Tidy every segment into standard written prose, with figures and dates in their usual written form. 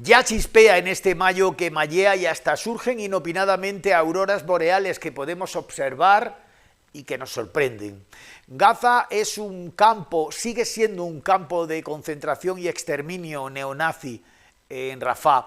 Ya chispea en este mayo que mallea y hasta surgen inopinadamente auroras boreales que podemos observar y que nos sorprenden. Gaza es un campo, sigue siendo un campo de concentración y exterminio neonazi en Rafah.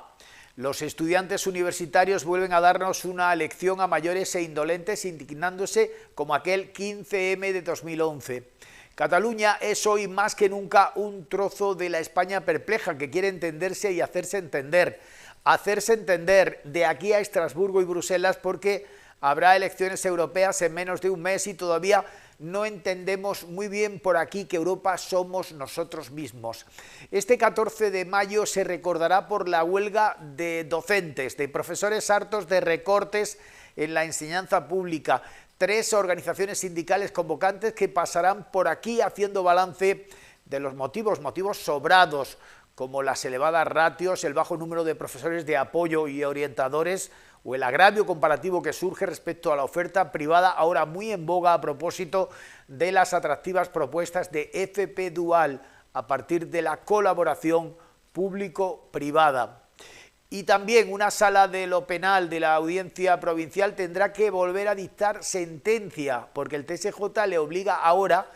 Los estudiantes universitarios vuelven a darnos una lección a mayores e indolentes, indignándose como aquel 15M de 2011. Cataluña es hoy más que nunca un trozo de la España perpleja que quiere entenderse y hacerse entender. Hacerse entender de aquí a Estrasburgo y Bruselas, porque habrá elecciones europeas en menos de un mes y todavía no entendemos muy bien por aquí que Europa somos nosotros mismos. Este 14 de mayo se recordará por la huelga de docentes, de profesores hartos de recortes en la enseñanza pública. 3 organizaciones sindicales convocantes que pasarán por aquí haciendo balance de los motivos sobrados, como las elevadas ratios, el bajo número de profesores de apoyo y orientadores, o el agravio comparativo que surge respecto a la oferta privada, ahora muy en boga a propósito de las atractivas propuestas de FP Dual a partir de la colaboración público-privada. Y también una sala de lo penal de la Audiencia Provincial tendrá que volver a dictar sentencia, porque el TSJ le obliga ahora,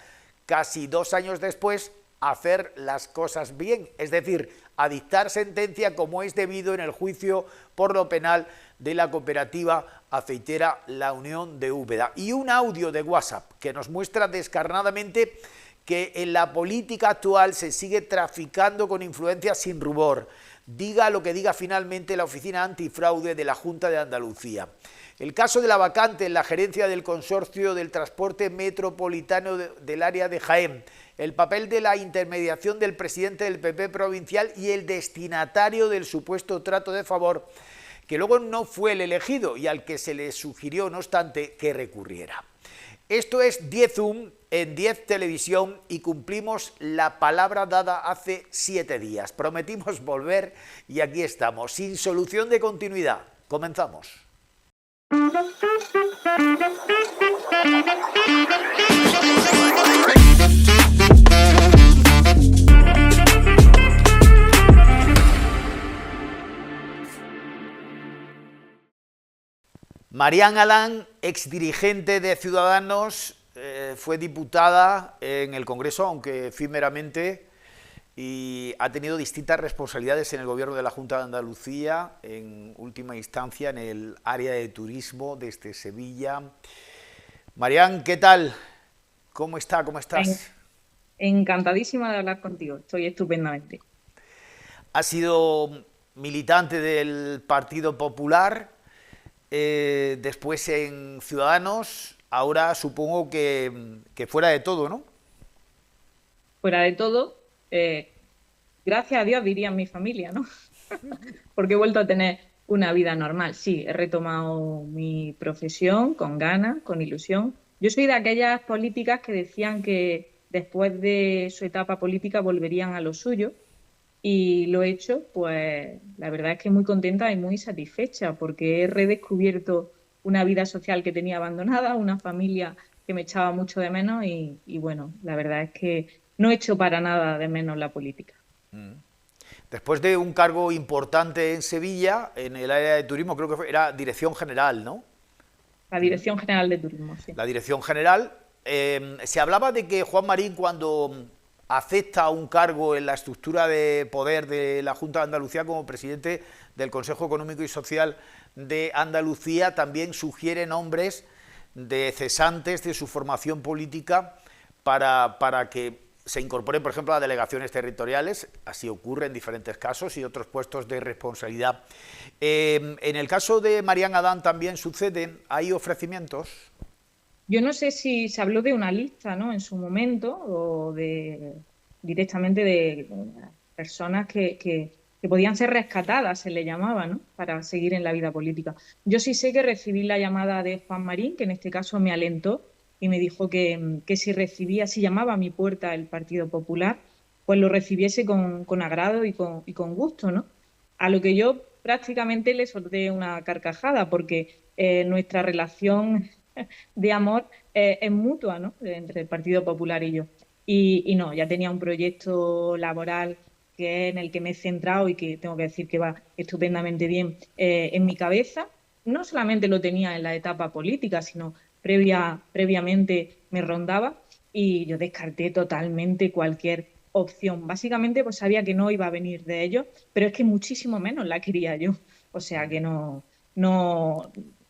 casi 2 años después, a hacer las cosas bien, es decir, a dictar sentencia como es debido en el juicio por lo penal de la cooperativa aceitera La Unión de Úbeda. Y un audio de WhatsApp que nos muestra descarnadamente que en la política actual se sigue traficando con influencias sin rubor, diga lo que diga finalmente la Oficina Antifraude de la Junta de Andalucía. El caso de la vacante en la gerencia del Consorcio del Transporte Metropolitano del área de Jaén, el papel de la intermediación del presidente del PP provincial y el destinatario del supuesto trato de favor, que luego no fue el elegido y al que se le sugirió, no obstante, que recurriera. Esto es 10 Zoom en 10 Televisión y cumplimos la palabra dada hace 7 días. Prometimos volver y aquí estamos, sin solución de continuidad. Comenzamos. Marián Alán, exdirigente de Ciudadanos, fue diputada en el Congreso, aunque efímeramente, y ha tenido distintas responsabilidades en el gobierno de la Junta de Andalucía, en última instancia en el área de turismo desde Sevilla. Marián, ¿qué tal? ¿Cómo está? ¿Cómo estás? Encantadísima de hablar contigo, estoy estupendamente. Ha sido militante del Partido Popular, después en Ciudadanos, ahora supongo que fuera de todo, ¿no? Fuera de todo, gracias a Dios diría mi familia, ¿no? Porque he vuelto a tener una vida normal. Sí, he retomado mi profesión con ganas, con ilusión. Yo soy de aquellas políticas que decían que después de su etapa política volverían a lo suyo y lo he hecho, pues la verdad es que muy contenta y muy satisfecha porque he redescubierto una vida social que tenía abandonada, una familia que me echaba mucho de menos y bueno, la verdad es que no echo para nada de menos la política. Después de un cargo importante en Sevilla, en el área de turismo, creo que era dirección general, ¿no? La Dirección General de Turismo, sí. La dirección general. Se hablaba de que Juan Marín, cuando acepta un cargo en la estructura de poder de la Junta de Andalucía como presidente del Consejo Económico y Social de Andalucía, también sugiere nombres de cesantes de su formación política para que se incorporen, por ejemplo, a delegaciones territoriales. Así ocurre en diferentes casos, y otros puestos de responsabilidad. En el caso de Marián Adán también sucede, hay ofrecimientos. Yo no sé si se habló de una lista, ¿no? En su momento, o directamente de personas que podían ser rescatadas, se le llamaba, ¿no? Para seguir en la vida política. Yo sí sé que recibí la llamada de Juan Marín, que en este caso me alentó y me dijo que si llamaba a mi puerta el Partido Popular, pues lo recibiese con agrado y con gusto, ¿no? A lo que yo prácticamente le solté una carcajada, porque nuestra relación de amor es mutua, ¿no? Entre el Partido Popular y yo. Y no, ya tenía un proyecto laboral que es en el que me he centrado y que tengo que decir que va estupendamente bien en mi cabeza. No solamente lo tenía en la etapa política, sino previamente me rondaba y yo descarté totalmente cualquier opción. Básicamente, pues sabía que no iba a venir de ellos, pero es que muchísimo menos la quería yo. O sea que no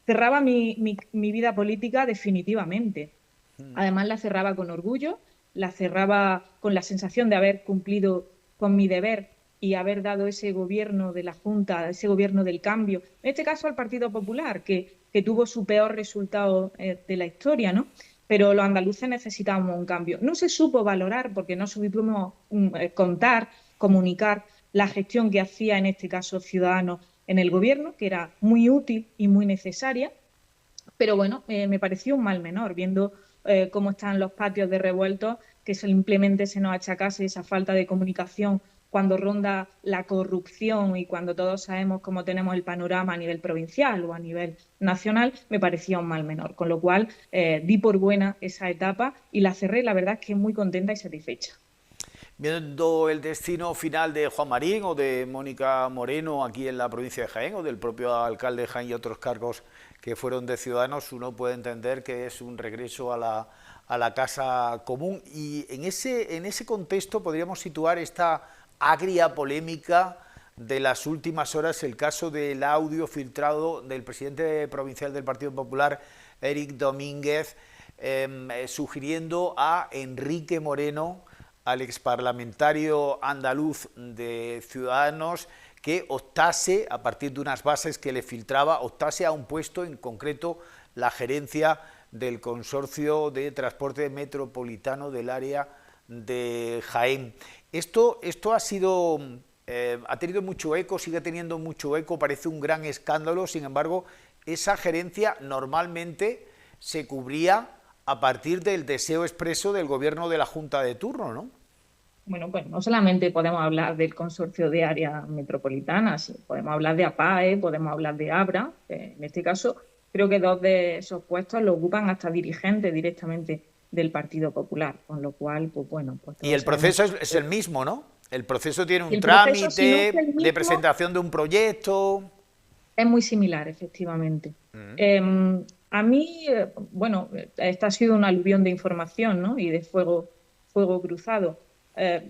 cerraba mi vida política definitivamente. Además, la cerraba con orgullo, la cerraba con la sensación de haber cumplido con mi deber y haber dado ese gobierno de la Junta, ese gobierno del cambio, en este caso al Partido Popular, que tuvo su peor resultado de la historia, ¿no? Pero los andaluces necesitábamos un cambio. No se supo valorar porque no supimos contar, comunicar la gestión que hacía en este caso Ciudadanos en el gobierno, que era muy útil y muy necesaria, pero bueno, me pareció un mal menor, viendo cómo están los patios de revueltos, que simplemente se nos achacase esa falta de comunicación cuando ronda la corrupción y cuando todos sabemos cómo tenemos el panorama a nivel provincial o a nivel nacional, me parecía un mal menor. Con lo cual, di por buena esa etapa y la cerré, la verdad es que muy contenta y satisfecha. Viendo el destino final de Juan Marín o de Mónica Moreno aquí en la provincia de Jaén, o del propio alcalde de Jaén y otros cargos que fueron de Ciudadanos, uno puede entender que es un regreso a la casa común. Y en ese contexto podríamos situar esta agria polémica de las últimas horas, el caso del audio filtrado del presidente provincial del Partido Popular, Eric Domínguez, sugiriendo a Enrique Moreno, al exparlamentario andaluz de Ciudadanos, que optase, a partir de unas bases que le filtraba, optase a un puesto, en concreto la gerencia del Consorcio de Transporte Metropolitano del área de Jaén. Esto ha sido, ha tenido mucho eco, sigue teniendo mucho eco, parece un gran escándalo. Sin embargo, esa gerencia normalmente se cubría a partir del deseo expreso del gobierno de la Junta de turno, ¿no? Bueno, pues no solamente podemos hablar del consorcio de áreas metropolitanas, podemos hablar de APAE, podemos hablar de ABRA. En este caso, creo que dos de esos puestos lo ocupan hasta dirigentes directamente del Partido Popular, con lo cual, pues bueno, pues Y todos el sabemos. proceso es el mismo, ¿no? El proceso tiene un El proceso, si no es trámite el de mismo, presentación de un proyecto. es muy similar, efectivamente. A mí, bueno, esta ha sido una aluvión de información, ¿no? Y de fuego cruzado.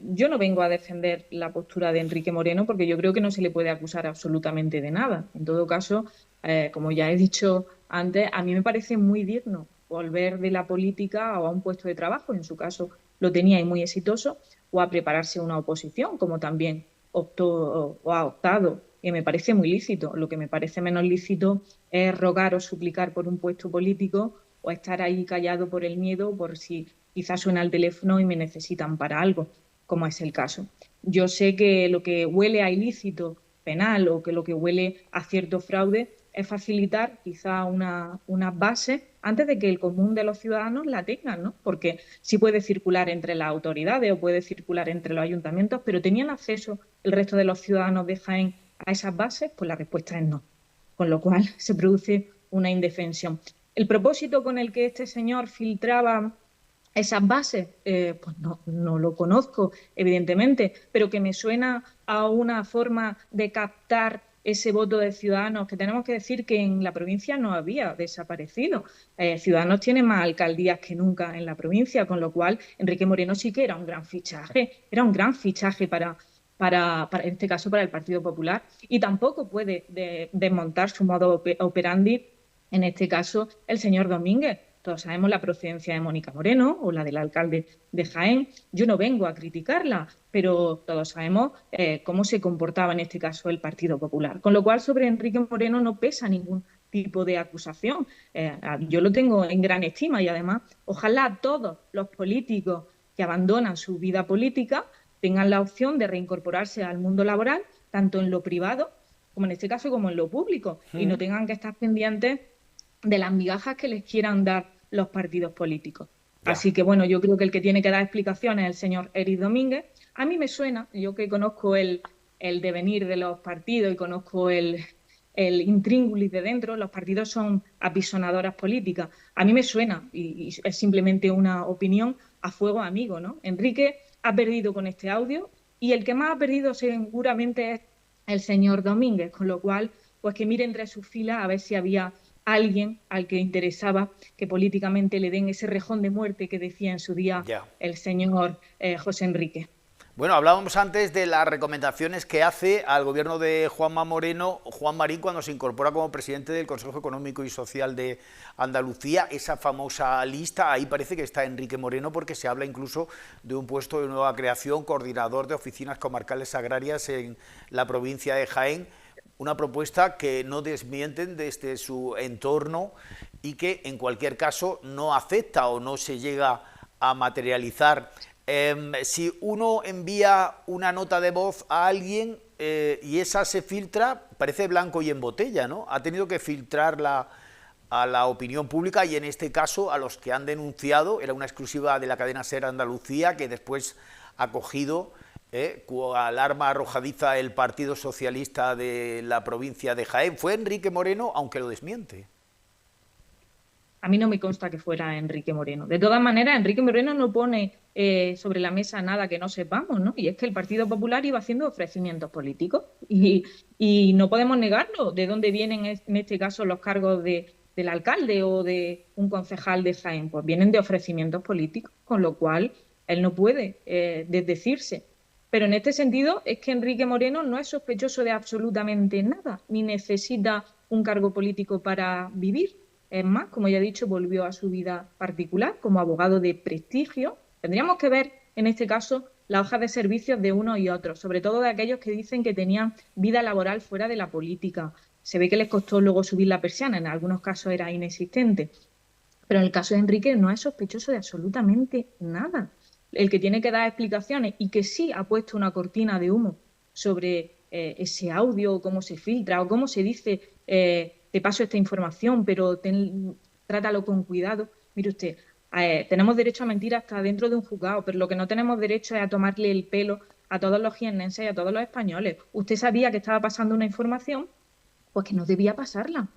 Yo no vengo a defender la postura de Enrique Moreno porque yo creo que no se le puede acusar absolutamente de nada. En todo caso, como ya he dicho antes, a mí me parece muy digno volver de la política o a un puesto de trabajo, en su caso lo tenía y muy exitoso, o a prepararse una oposición, como también optó o ha optado, y me parece muy lícito. Lo que me parece menos lícito es rogar o suplicar por un puesto político o estar ahí callado por el miedo, por si quizás suena el teléfono y me necesitan para algo, como es el caso. Yo sé que lo que huele a ilícito penal o que lo que huele a cierto fraude es facilitar quizá una base antes de que el común de los ciudadanos la tengan, ¿no? Porque sí puede circular entre las autoridades o puede circular entre los ayuntamientos, pero ¿tenían acceso el resto de los ciudadanos de Jaén a esas bases? Pues la respuesta es no. Con lo cual se produce una indefensión. El propósito con el que este señor filtraba esas bases, pues no lo conozco, evidentemente, pero que me suena a una forma de captar ese voto de Ciudadanos, que tenemos que decir que en la provincia no había desaparecido. Ciudadanos tiene más alcaldías que nunca en la provincia, con lo cual Enrique Moreno sí que era un gran fichaje para en este caso, para el Partido Popular, y tampoco puede desmontar su modo operandi, en este caso, el señor Domínguez. Todos sabemos la procedencia de Mónica Moreno o la del alcalde de Jaén. Yo no vengo a criticarla, pero todos sabemos cómo se comportaba en este caso el Partido Popular. Con lo cual, sobre Enrique Moreno no pesa ningún tipo de acusación. Yo lo tengo en gran estima y además, ojalá todos los políticos que abandonan su vida política tengan la opción de reincorporarse al mundo laboral, tanto en lo privado, como en este caso, como en lo público, y no tengan que estar pendientes de las migajas que les quieran dar los partidos políticos. Ya. Así que, bueno, yo creo que el que tiene que dar explicaciones es el señor Eric Domínguez. A mí me suena, yo que conozco el devenir de los partidos y conozco el intríngulis de dentro, los partidos son apisonadoras políticas. A mí me suena, y es simplemente una opinión, a fuego amigo, ¿no? Enrique ha perdido con este audio, Y el que más ha perdido seguramente es el señor Domínguez, con lo cual, pues que mire entre sus filas a ver si había alguien al que interesaba que políticamente le den ese rejón de muerte que decía en su día Ya. el señor José Enrique. Bueno, hablábamos antes de las recomendaciones que hace al gobierno de Juanma Moreno, Juan Marín, cuando se incorpora como presidente del Consejo Económico y Social de Andalucía, esa famosa lista. Ahí parece que está Enrique Moreno, porque se habla incluso de un puesto de nueva creación, coordinador de oficinas comarcales agrarias en la provincia de Jaén, una propuesta que no desmienten desde su entorno y que en cualquier caso no acepta o no se llega a materializar. Si uno envía una nota de voz a alguien y esa se filtra, parece blanco y en botella, ¿no? Ha tenido que filtrarla a la opinión pública y en este caso a los que han denunciado. Era una exclusiva de la cadena SER Andalucía, que después ha cogido cual arma arrojadiza el Partido Socialista de la provincia de Jaén. Fue Enrique Moreno, aunque lo desmiente. A mí no me consta que fuera Enrique Moreno. De todas maneras, Enrique Moreno no pone sobre la mesa nada que no sepamos, ¿no? Y es que el Partido Popular iba haciendo ofrecimientos políticos y no podemos negarlo. ¿De dónde vienen en este caso los cargos del alcalde o de un concejal de Jaén? Pues vienen de ofrecimientos políticos, con lo cual él no puede desdecirse. Pero en este sentido es que Enrique Moreno no es sospechoso de absolutamente nada, ni necesita un cargo político para vivir. Es más, como ya he dicho, volvió a su vida particular como abogado de prestigio. Tendríamos que ver, en este caso, la hoja de servicios de unos y otros, sobre todo de aquellos que dicen que tenían vida laboral fuera de la política. Se ve que les costó luego subir la persiana, en algunos casos era inexistente. Pero en el caso de Enrique no es sospechoso de absolutamente nada. El que tiene que dar explicaciones y que sí ha puesto una cortina de humo sobre ese audio, cómo se filtra o cómo se dice te paso esta información, pero trátalo con cuidado. Mire usted, tenemos derecho a mentir hasta dentro de un juzgado, pero lo que no tenemos derecho es a tomarle el pelo a todos los jiennenses y a todos los españoles. Usted sabía que estaba pasando una información, pues que no debía pasarla.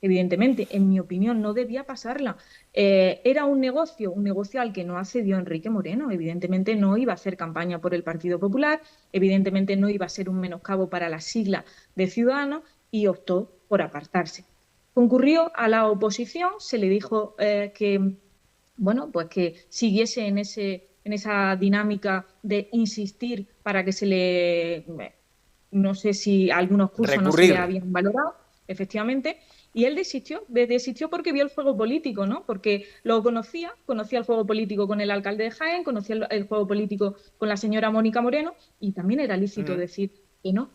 Evidentemente, en mi opinión, no debía pasarla. Era un negocio al que no accedió Enrique Moreno. Evidentemente no iba a hacer campaña por el Partido Popular, evidentemente no iba a ser un menoscabo para la sigla de Ciudadanos y optó por apartarse. Concurrió a la oposición, se le dijo que, bueno, pues que siguiese en esa dinámica de insistir para que se le, no sé si algunos cursos no se le habían valorado, efectivamente, y él desistió porque vio el juego político, ¿no? Porque lo conocía el juego político con el alcalde de Jaén, conocía el juego político con la señora Mónica Moreno y también era lícito decir que no.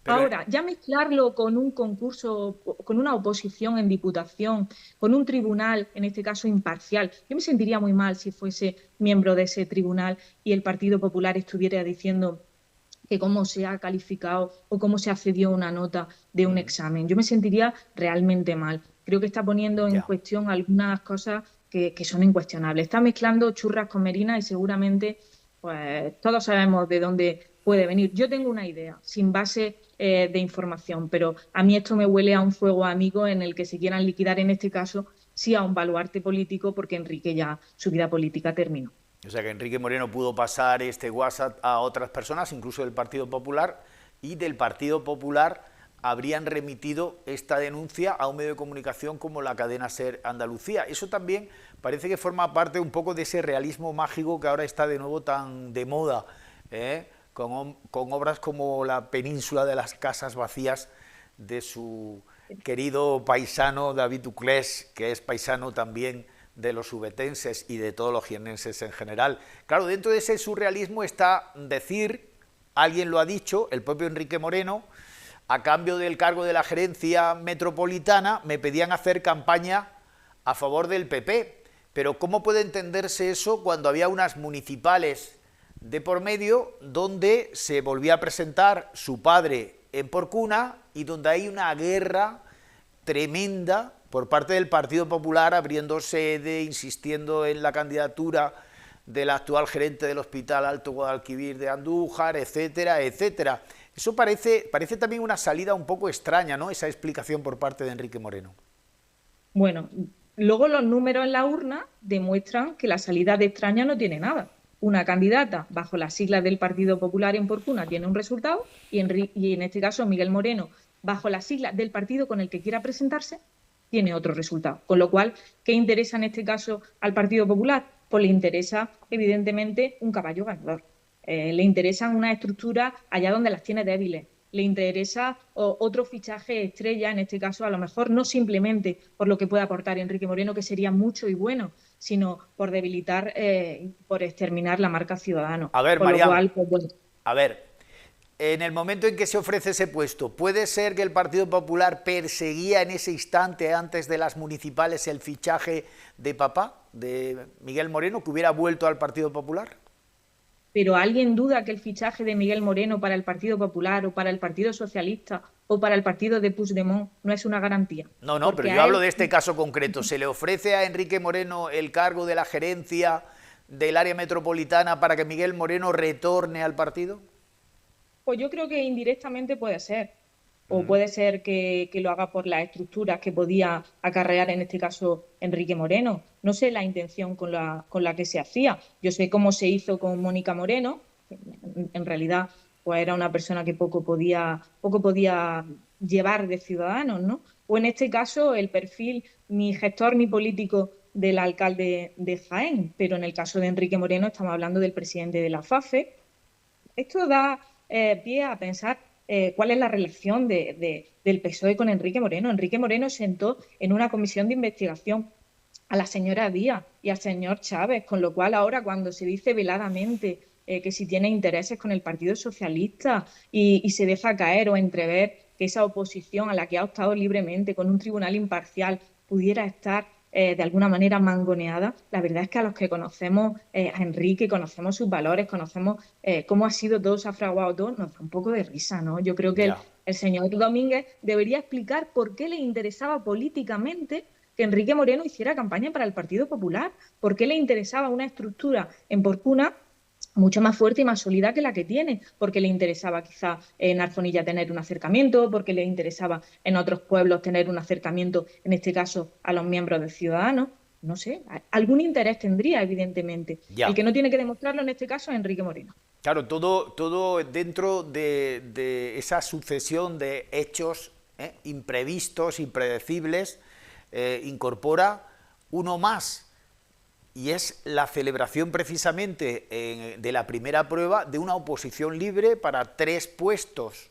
Ahora, ya mezclarlo con un concurso, con una oposición en diputación, con un tribunal, en este caso imparcial, yo me sentiría muy mal si fuese miembro de ese tribunal y el Partido Popular estuviera diciendo que cómo se ha calificado o cómo se accedió a una nota de un examen. Yo me sentiría realmente mal. Creo que está poniendo en cuestión algunas cosas que son incuestionables. Está mezclando churras con merinas y seguramente pues todos sabemos de dónde puede venir. Yo tengo una idea, sin base de información, pero a mí esto me huele a un fuego amigo en el que se quieran liquidar, en este caso, sí a un baluarte político, porque Enrique ya su vida política terminó. O sea que Enrique Moreno pudo pasar este WhatsApp a otras personas, incluso del Partido Popular, y del Partido Popular habrían remitido esta denuncia a un medio de comunicación como la cadena SER Andalucía. Eso también parece que forma parte un poco de ese realismo mágico que ahora está de nuevo tan de moda, con obras como La península de las casas vacías de su querido paisano David Duclés, que es paisano también de los ubetenses y de todos los jiennenses en general. Claro, dentro de ese surrealismo está decir, alguien lo ha dicho, el propio Enrique Moreno, a cambio del cargo de la gerencia metropolitana me pedían hacer campaña a favor del PP. Pero ¿cómo puede entenderse eso cuando había unas municipales de por medio donde se volvía a presentar su padre en Porcuna y donde hay una guerra tremenda por parte del Partido Popular, abriendo sede, insistiendo en la candidatura del actual gerente del Hospital Alto Guadalquivir de Andújar, etcétera, etcétera? Eso parece también una salida un poco extraña, ¿no?, esa explicación por parte de Enrique Moreno. Bueno, luego los números en la urna demuestran que la salida de extraña no tiene nada. una candidata bajo las siglas del Partido Popular en Porcuna tiene un resultado y en este caso Miguel Moreno, bajo las siglas del partido con el que quiera presentarse, tiene otro resultado. Con lo cual, ¿qué interesa en este caso al Partido Popular? Pues le interesa, evidentemente, un caballo ganador. Le interesan una estructura allá donde las tiene débiles. Le interesa otro fichaje estrella, en este caso, a lo mejor no simplemente por lo que pueda aportar Enrique Moreno, que sería mucho y bueno, sino por debilitar, por exterminar la marca Ciudadanos. A ver, Con lo Mariam, cual, pues bueno. a ver, en el momento en que se ofrece ese puesto, ¿puede ser que el Partido Popular perseguía en ese instante, antes de las municipales, el fichaje de papá, de Miguel Moreno, que hubiera vuelto al Partido Popular? Pero ¿alguien duda que el fichaje de Miguel Moreno para el Partido Popular o para el Partido Socialista o para el partido de Puigdemont no es una garantía? No, no, pero Porque yo a hablo él, de este caso concreto. ¿Se le ofrece a Enrique Moreno el cargo de la gerencia del área metropolitana para que Miguel Moreno retorne al partido? pues yo creo que indirectamente puede ser. O puede ser que lo haga por las estructuras que podía acarrear en este caso Enrique Moreno. No sé la intención con la que se hacía. Yo sé cómo se hizo con Mónica Moreno. En realidad, pues era una persona que poco podía llevar de Ciudadanos, ¿no? O en este caso, el perfil ni gestor ni político del alcalde de Jaén. Pero en el caso de Enrique Moreno estamos hablando del presidente de la FAFE. Esto da pie a pensar cuál es la relación del PSOE con Enrique Moreno. Enrique Moreno sentó en una comisión de investigación a la señora Díaz y al señor Chávez, con lo cual ahora cuando se dice veladamente que si tiene intereses con el Partido Socialista y se deja caer o entrever que esa oposición a la que ha optado libremente con un tribunal imparcial pudiera estar de alguna manera mangoneada, la verdad es que a los que conocemos a Enrique, conocemos sus valores, conocemos cómo ha sido todo, se ha fraguado todo, nos da un poco de risa, ¿no? Yo creo que Ya. el señor Domínguez debería explicar por qué le interesaba políticamente que Enrique Moreno hiciera campaña para el Partido Popular, por qué le interesaba una estructura en Porcuna mucho más fuerte y más sólida que la que tiene, porque le interesaba quizá en Arjonilla tener un acercamiento, porque le interesaba en otros pueblos tener un acercamiento, en este caso a los miembros de Ciudadanos. No sé, algún interés tendría, evidentemente. El Ya. que no tiene que demostrarlo en este caso es Enrique Moreno. Claro, todo dentro de esa sucesión de hechos imprevistos, impredecibles, incorpora uno más, y es la celebración precisamente de la primera prueba de una oposición libre para 3 puestos,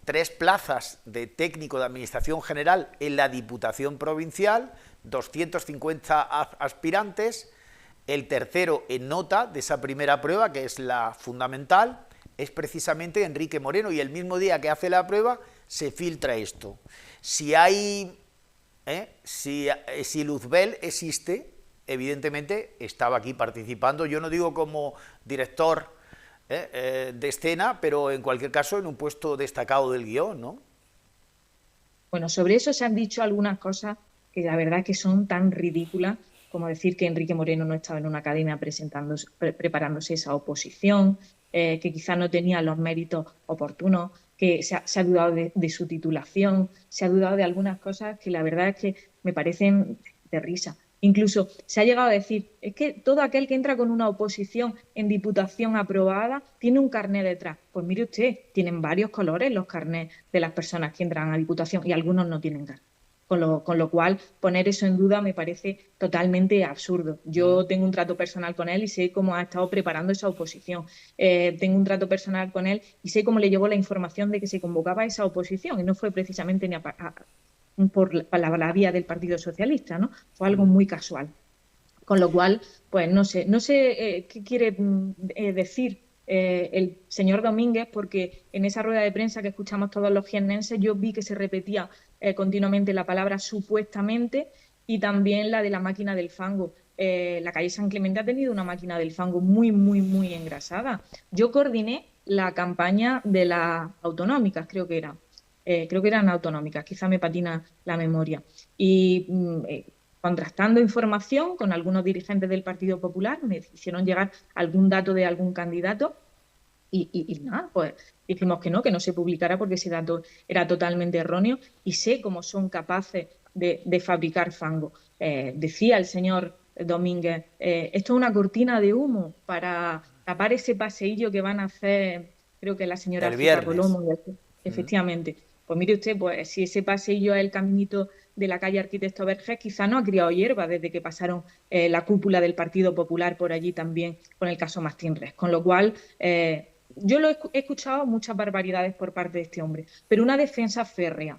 3 plazas de técnico de Administración General en la Diputación Provincial, 250 aspirantes. El tercero en nota de esa primera prueba, que es la fundamental, es precisamente Enrique Moreno, y el mismo día que hace la prueba se filtra esto. Si hay, si Luzbel existe, evidentemente estaba aquí participando, yo no digo como director de escena, pero en cualquier caso en un puesto destacado del guión, ¿no? Bueno, sobre eso se han dicho algunas cosas que la verdad es que son tan ridículas como decir que Enrique Moreno no estaba en una academia preparándose esa oposición, que quizás no tenía los méritos oportunos, que se ha dudado de su titulación, se ha dudado de algunas cosas que la verdad es que me parecen de risa. Incluso se ha llegado a decir, es que todo aquel que entra con una oposición en diputación aprobada tiene un carné detrás. Pues mire usted, tienen varios colores los carnés de las personas que entran a diputación y algunos no tienen carné. Con lo cual, poner eso en duda me parece totalmente absurdo. Yo tengo un trato personal con él y sé cómo ha estado preparando esa oposición. Tengo un trato personal con él y sé cómo le llegó la información de que se convocaba esa oposición y no fue precisamente ni por la vía del Partido Socialista, ¿no? Fue algo muy casual. Con lo cual, pues no sé qué quiere decir el señor Domínguez, porque en esa rueda de prensa que escuchamos todos los jiennenses yo vi que se repetía continuamente la palabra supuestamente y también la de la máquina del fango. La calle San Clemente ha tenido una máquina del fango muy, muy, muy engrasada. Yo coordiné la campaña de las autonómicas, creo que eran autonómicas, quizá me patina la memoria. Y contrastando información con algunos dirigentes del Partido Popular, me hicieron llegar algún dato de algún candidato y nada, pues dijimos que no se publicara porque ese dato era totalmente erróneo y sé cómo son capaces de fabricar fango. Decía el señor Domínguez, esto es una cortina de humo para tapar ese paseillo que van a hacer, creo que la señora El Cita viernes. Colomo, efectivamente. Pues mire usted, pues si ese paseillo es el caminito de la calle Arquitecto Vergés, quizá no ha criado hierba desde que pasaron la cúpula del Partido Popular por allí también con el caso Martín-Res. Con lo cual, yo he escuchado muchas barbaridades por parte de este hombre, pero una defensa férrea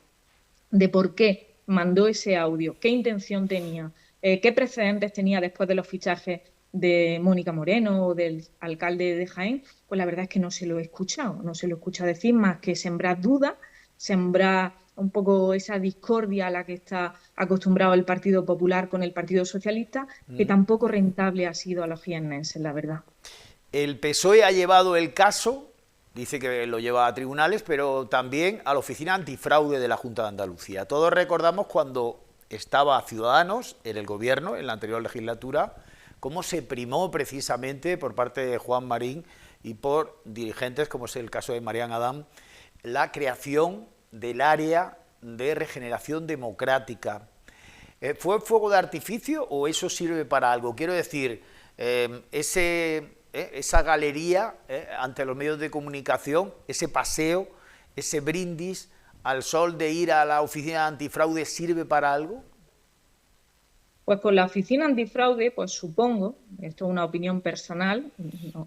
de por qué mandó ese audio, qué intención tenía, qué precedentes tenía después de los fichajes de Mónica Moreno o del alcalde de Jaén, pues la verdad es que no se lo he escuchado, no se lo he escuchado decir más que sembrar dudas, sembrar un poco esa discordia a la que está acostumbrado el Partido Popular con el Partido Socialista, que tampoco rentable ha sido a los jiennenses, la verdad. El PSOE ha llevado el caso, dice que lo lleva a tribunales, pero también a la Oficina Antifraude de la Junta de Andalucía. Todos recordamos cuando estaba Ciudadanos en el gobierno, en la anterior legislatura, cómo se primó precisamente por parte de Juan Marín y por dirigentes, como es el caso de Marián Adán, la creación del área de regeneración democrática. ¿Fue fuego de artificio o eso sirve para algo? Quiero decir, esa galería ante los medios de comunicación, ese paseo, ese brindis al sol de ir a la oficina antifraude, ¿sirve para algo? Pues con la oficina antifraude, pues supongo, esto es una opinión personal,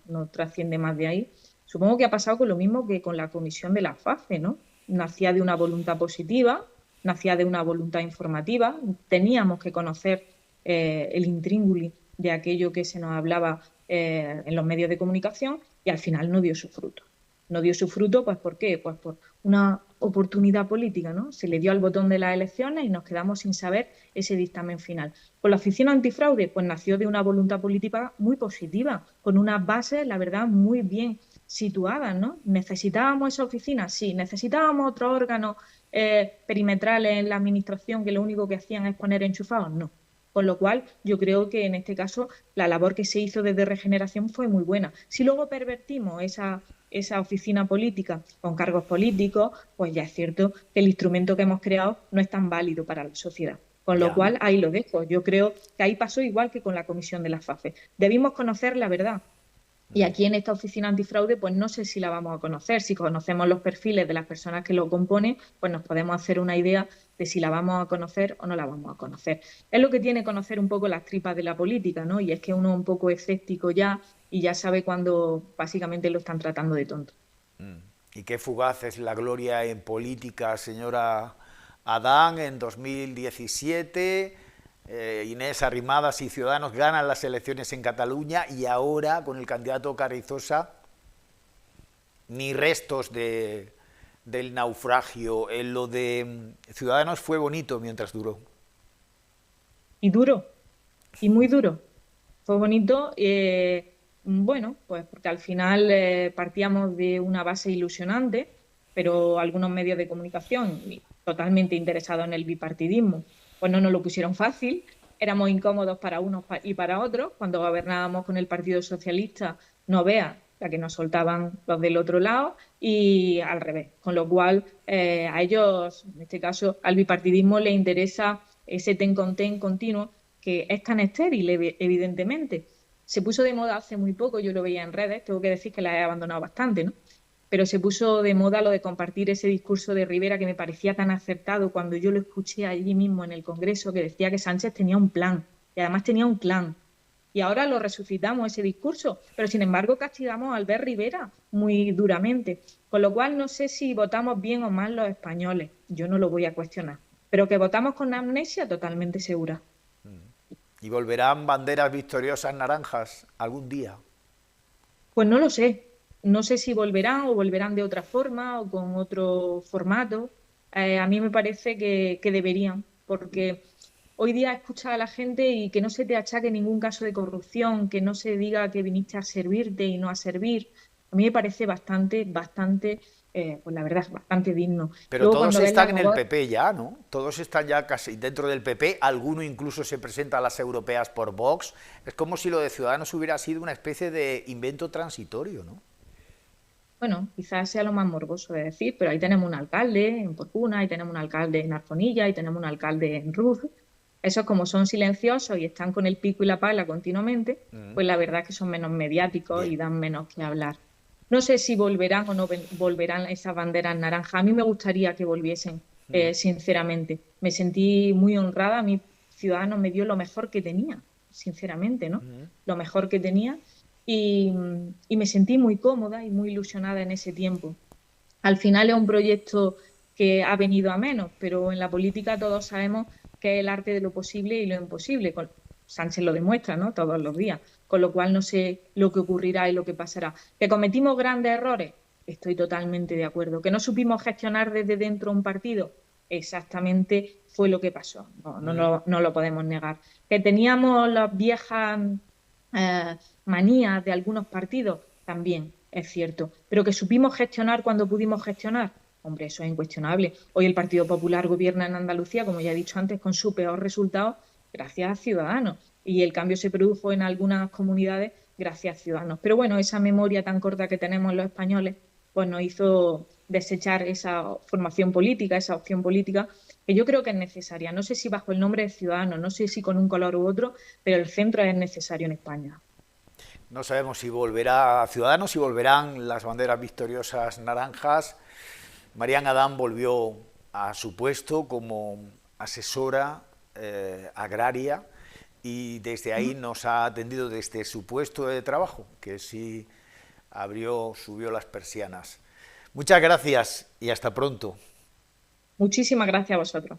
no trasciende más de ahí, supongo que ha pasado con lo mismo que con la comisión de la FAFE, ¿no? Nacía de una voluntad positiva, nacía de una voluntad informativa, teníamos que conocer el intríngulis de aquello que se nos hablaba en los medios de comunicación y al final no dio su fruto. No dio su fruto, pues ¿por qué? Pues por una oportunidad política, ¿no? Se le dio al botón de las elecciones y nos quedamos sin saber ese dictamen final. Con la oficina antifraude, pues nació de una voluntad política muy positiva, con unas bases, la verdad, muy bien situadas, ¿no? ¿Necesitábamos esa oficina? Sí. ¿Necesitábamos otros órganos perimetrales en la administración que lo único que hacían es poner enchufados? No. Con lo cual, yo creo que en este caso la labor que se hizo desde Regeneración fue muy buena. Si luego pervertimos esa oficina política con cargos políticos, pues ya es cierto que el instrumento que hemos creado no es tan válido para la sociedad. Con lo Ya. cual, ahí lo dejo. Yo creo que ahí pasó igual que con la comisión de la FAFE. Debimos conocer la verdad. Y aquí en esta oficina antifraude, pues no sé si la vamos a conocer. Si conocemos los perfiles de las personas que lo componen, pues nos podemos hacer una idea de si la vamos a conocer o no la vamos a conocer. Es lo que tiene conocer un poco las tripas de la política, ¿no? Y es que uno es un poco escéptico ya y ya sabe cuando básicamente lo están tratando de tonto. Y qué fugaz es la gloria en política, señora Adán, en 2017. Inés Arrimadas y Ciudadanos ganan las elecciones en Cataluña y ahora, con el candidato Carrizosa, ni restos del naufragio. En lo de Ciudadanos fue bonito mientras duró. Y duro, y muy duro. Fue bonito, bueno, pues porque al final partíamos de una base ilusionante, pero algunos medios de comunicación totalmente interesados en el bipartidismo, pues no nos lo pusieron fácil, éramos incómodos para unos y para otros. Cuando gobernábamos con el Partido Socialista, no vea la que nos soltaban los del otro lado y al revés, con lo cual a ellos, en este caso al bipartidismo, les interesa ese ten con ten continuo que es tan estéril, evidentemente. Se puso de moda hace muy poco, yo lo veía en redes, tengo que decir que la he abandonado bastante, ¿no? Pero se puso de moda lo de compartir ese discurso de Rivera que me parecía tan acertado cuando yo lo escuché allí mismo en el Congreso, que decía que Sánchez tenía un plan, y además tenía un clan. Y ahora lo resucitamos ese discurso, pero sin embargo castigamos a Albert Rivera muy duramente. Con lo cual no sé si votamos bien o mal los españoles, yo no lo voy a cuestionar, pero que votamos con amnesia totalmente segura. ¿Y volverán banderas victoriosas naranjas algún día? Pues no lo sé. No sé si volverán o volverán de otra forma o con otro formato. A mí me parece que deberían, porque hoy día escuchar a la gente y que no se te achaque ningún caso de corrupción, que no se diga que viniste a servirte y no a servir, a mí me parece bastante, pues la verdad, bastante digno. Pero Luego todos cuando ves la están en el labor, PP ya, ¿no? Todos están ya casi dentro del PP, alguno incluso se presenta a las europeas por Vox. Es como si lo de Ciudadanos hubiera sido una especie de invento transitorio, ¿no? bueno, quizás sea lo más morboso de decir, pero ahí tenemos un alcalde en Porcuna, ahí tenemos un alcalde en Arconilla, ahí tenemos un alcalde en Ruz. Esos como son silenciosos y están con el pico y la pala continuamente, pues la verdad es que son menos mediáticos y Bien. dan menos que hablar. No sé si volverán o no volverán esas banderas naranjas. A mí me gustaría que volviesen, sinceramente. Me sentí muy honrada. Mi ciudadano me dio lo mejor que tenía, sinceramente, ¿no? Lo mejor que tenía y, y me sentí muy cómoda y muy ilusionada en ese tiempo. Al final es un proyecto que ha venido a menos, pero en la política todos sabemos que es el arte de lo posible y lo imposible. Sánchez lo demuestra, ¿no? Todos los días. Con lo cual no sé lo que ocurrirá y lo que pasará. ¿Que cometimos grandes errores? Estoy totalmente de acuerdo. ¿Que no supimos gestionar desde dentro un partido? Exactamente fue lo que pasó. No lo podemos negar. ¿Que teníamos las viejas eh, manías de algunos partidos? También es cierto. Pero que supimos gestionar cuando pudimos gestionar, hombre, eso es incuestionable. Hoy el Partido Popular gobierna en Andalucía, como ya he dicho antes, con su peor resultado gracias a Ciudadanos. Y el cambio se produjo en algunas comunidades gracias a Ciudadanos. Pero bueno, esa memoria tan corta que tenemos los españoles, pues nos hizo desechar esa formación política, esa opción política, que yo creo que es necesaria. No sé si bajo el nombre de Ciudadanos, no sé si con un color u otro, pero el centro es necesario en España. No sabemos si volverá Ciudadanos, si volverán las banderas victoriosas naranjas. Marian Adán volvió a su puesto como asesora agraria y desde ahí nos ha atendido desde su puesto de trabajo, que sí subió las persianas. Muchas gracias y hasta pronto. Muchísimas gracias a vosotros.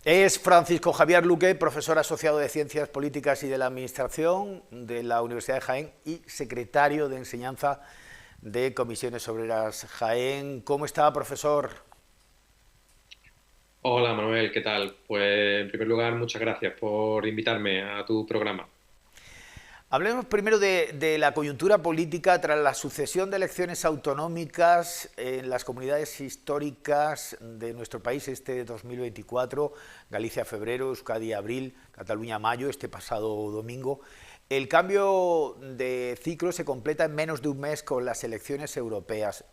Es Francisco Javier Luque, profesor asociado de Ciencias Políticas y de la Administración de la Universidad de Jaén y secretario de Enseñanza de Comisiones Obreras Jaén. ¿Cómo está, profesor? Hola Manuel, ¿qué tal? Pues en primer lugar, muchas gracias por invitarme a tu programa. Hablemos primero de la coyuntura política tras la sucesión de elecciones autonómicas en las comunidades históricas de nuestro país este 2024, Galicia febrero, Euskadi abril, Cataluña mayo, este pasado domingo. El cambio de ciclo se completa en menos de un mes con las elecciones europeas.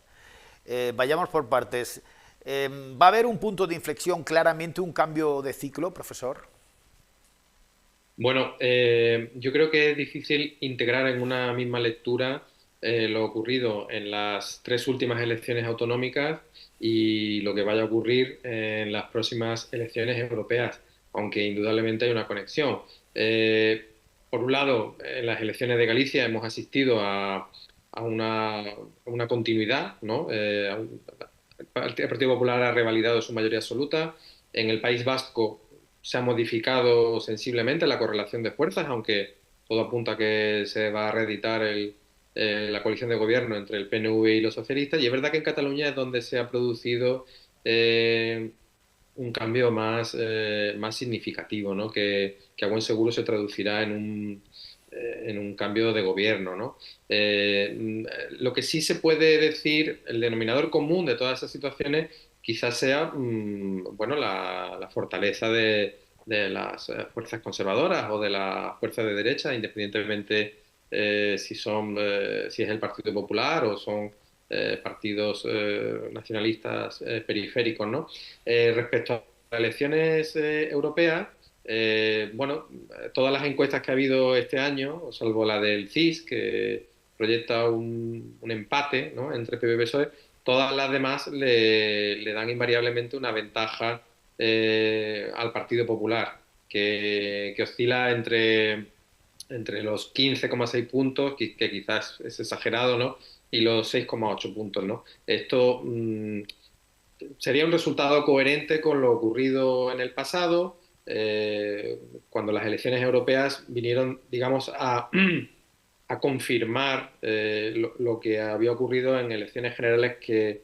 Vayamos por partes. ¿Va a haber un punto de inflexión, claramente un cambio de ciclo, profesor? Bueno, yo creo que es difícil integrar en una misma lectura lo ocurrido en las tres últimas elecciones autonómicas y lo que vaya a ocurrir en las próximas elecciones europeas, aunque indudablemente hay una conexión. Por un lado, en las elecciones de Galicia hemos asistido a una continuidad, ¿no? El Partido Popular ha revalidado su mayoría absoluta. En el País Vasco se ha modificado sensiblemente la correlación de fuerzas, aunque todo apunta a que se va a reeditar la coalición de gobierno entre el PNV y los socialistas. Y es verdad que en Cataluña es donde se ha producido un cambio más significativo, ¿no? Que a buen seguro se traducirá en un cambio de gobierno, ¿no? Lo que sí se puede decir, el denominador común de todas esas situaciones quizás sea bueno, la fortaleza de las fuerzas conservadoras o de las fuerzas de derecha, independientemente si es el Partido Popular o son partidos nacionalistas periféricos, ¿no? Respecto a las elecciones europeas, bueno, todas las encuestas que ha habido este año, salvo la del CIS, que proyecta un empate, ¿no?, entre PP y PSOE, todas las demás le dan invariablemente una ventaja al Partido Popular, que oscila entre los 15,6 puntos, que quizás es exagerado, ¿no?, y los 6,8 puntos, ¿no? Esto sería un resultado coherente con lo ocurrido en el pasado, cuando las elecciones europeas vinieron, digamos, a confirmar lo que había ocurrido en elecciones generales que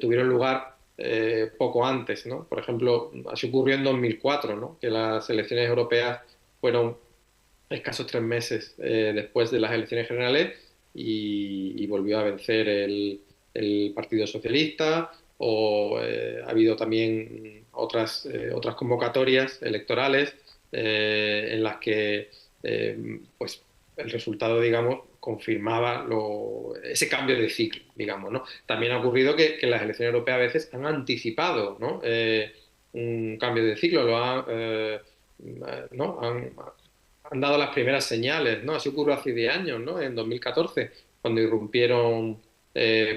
tuvieron lugar poco antes, ¿no? Por ejemplo, así ocurrió en 2004, ¿no?, que las elecciones europeas fueron escasos 3 meses después de las elecciones generales y volvió a vencer el Partido Socialista, o ha habido también otras convocatorias electorales en las que pues el resultado, digamos, confirmaba ese cambio de ciclo, digamos, ¿no? También ha ocurrido que las elecciones europeas a veces han anticipado, ¿no? Un cambio de ciclo, ¿no? Han dado las primeras señales, ¿no? Así ocurrió hace 10 años, ¿no? En 2014, cuando irrumpieron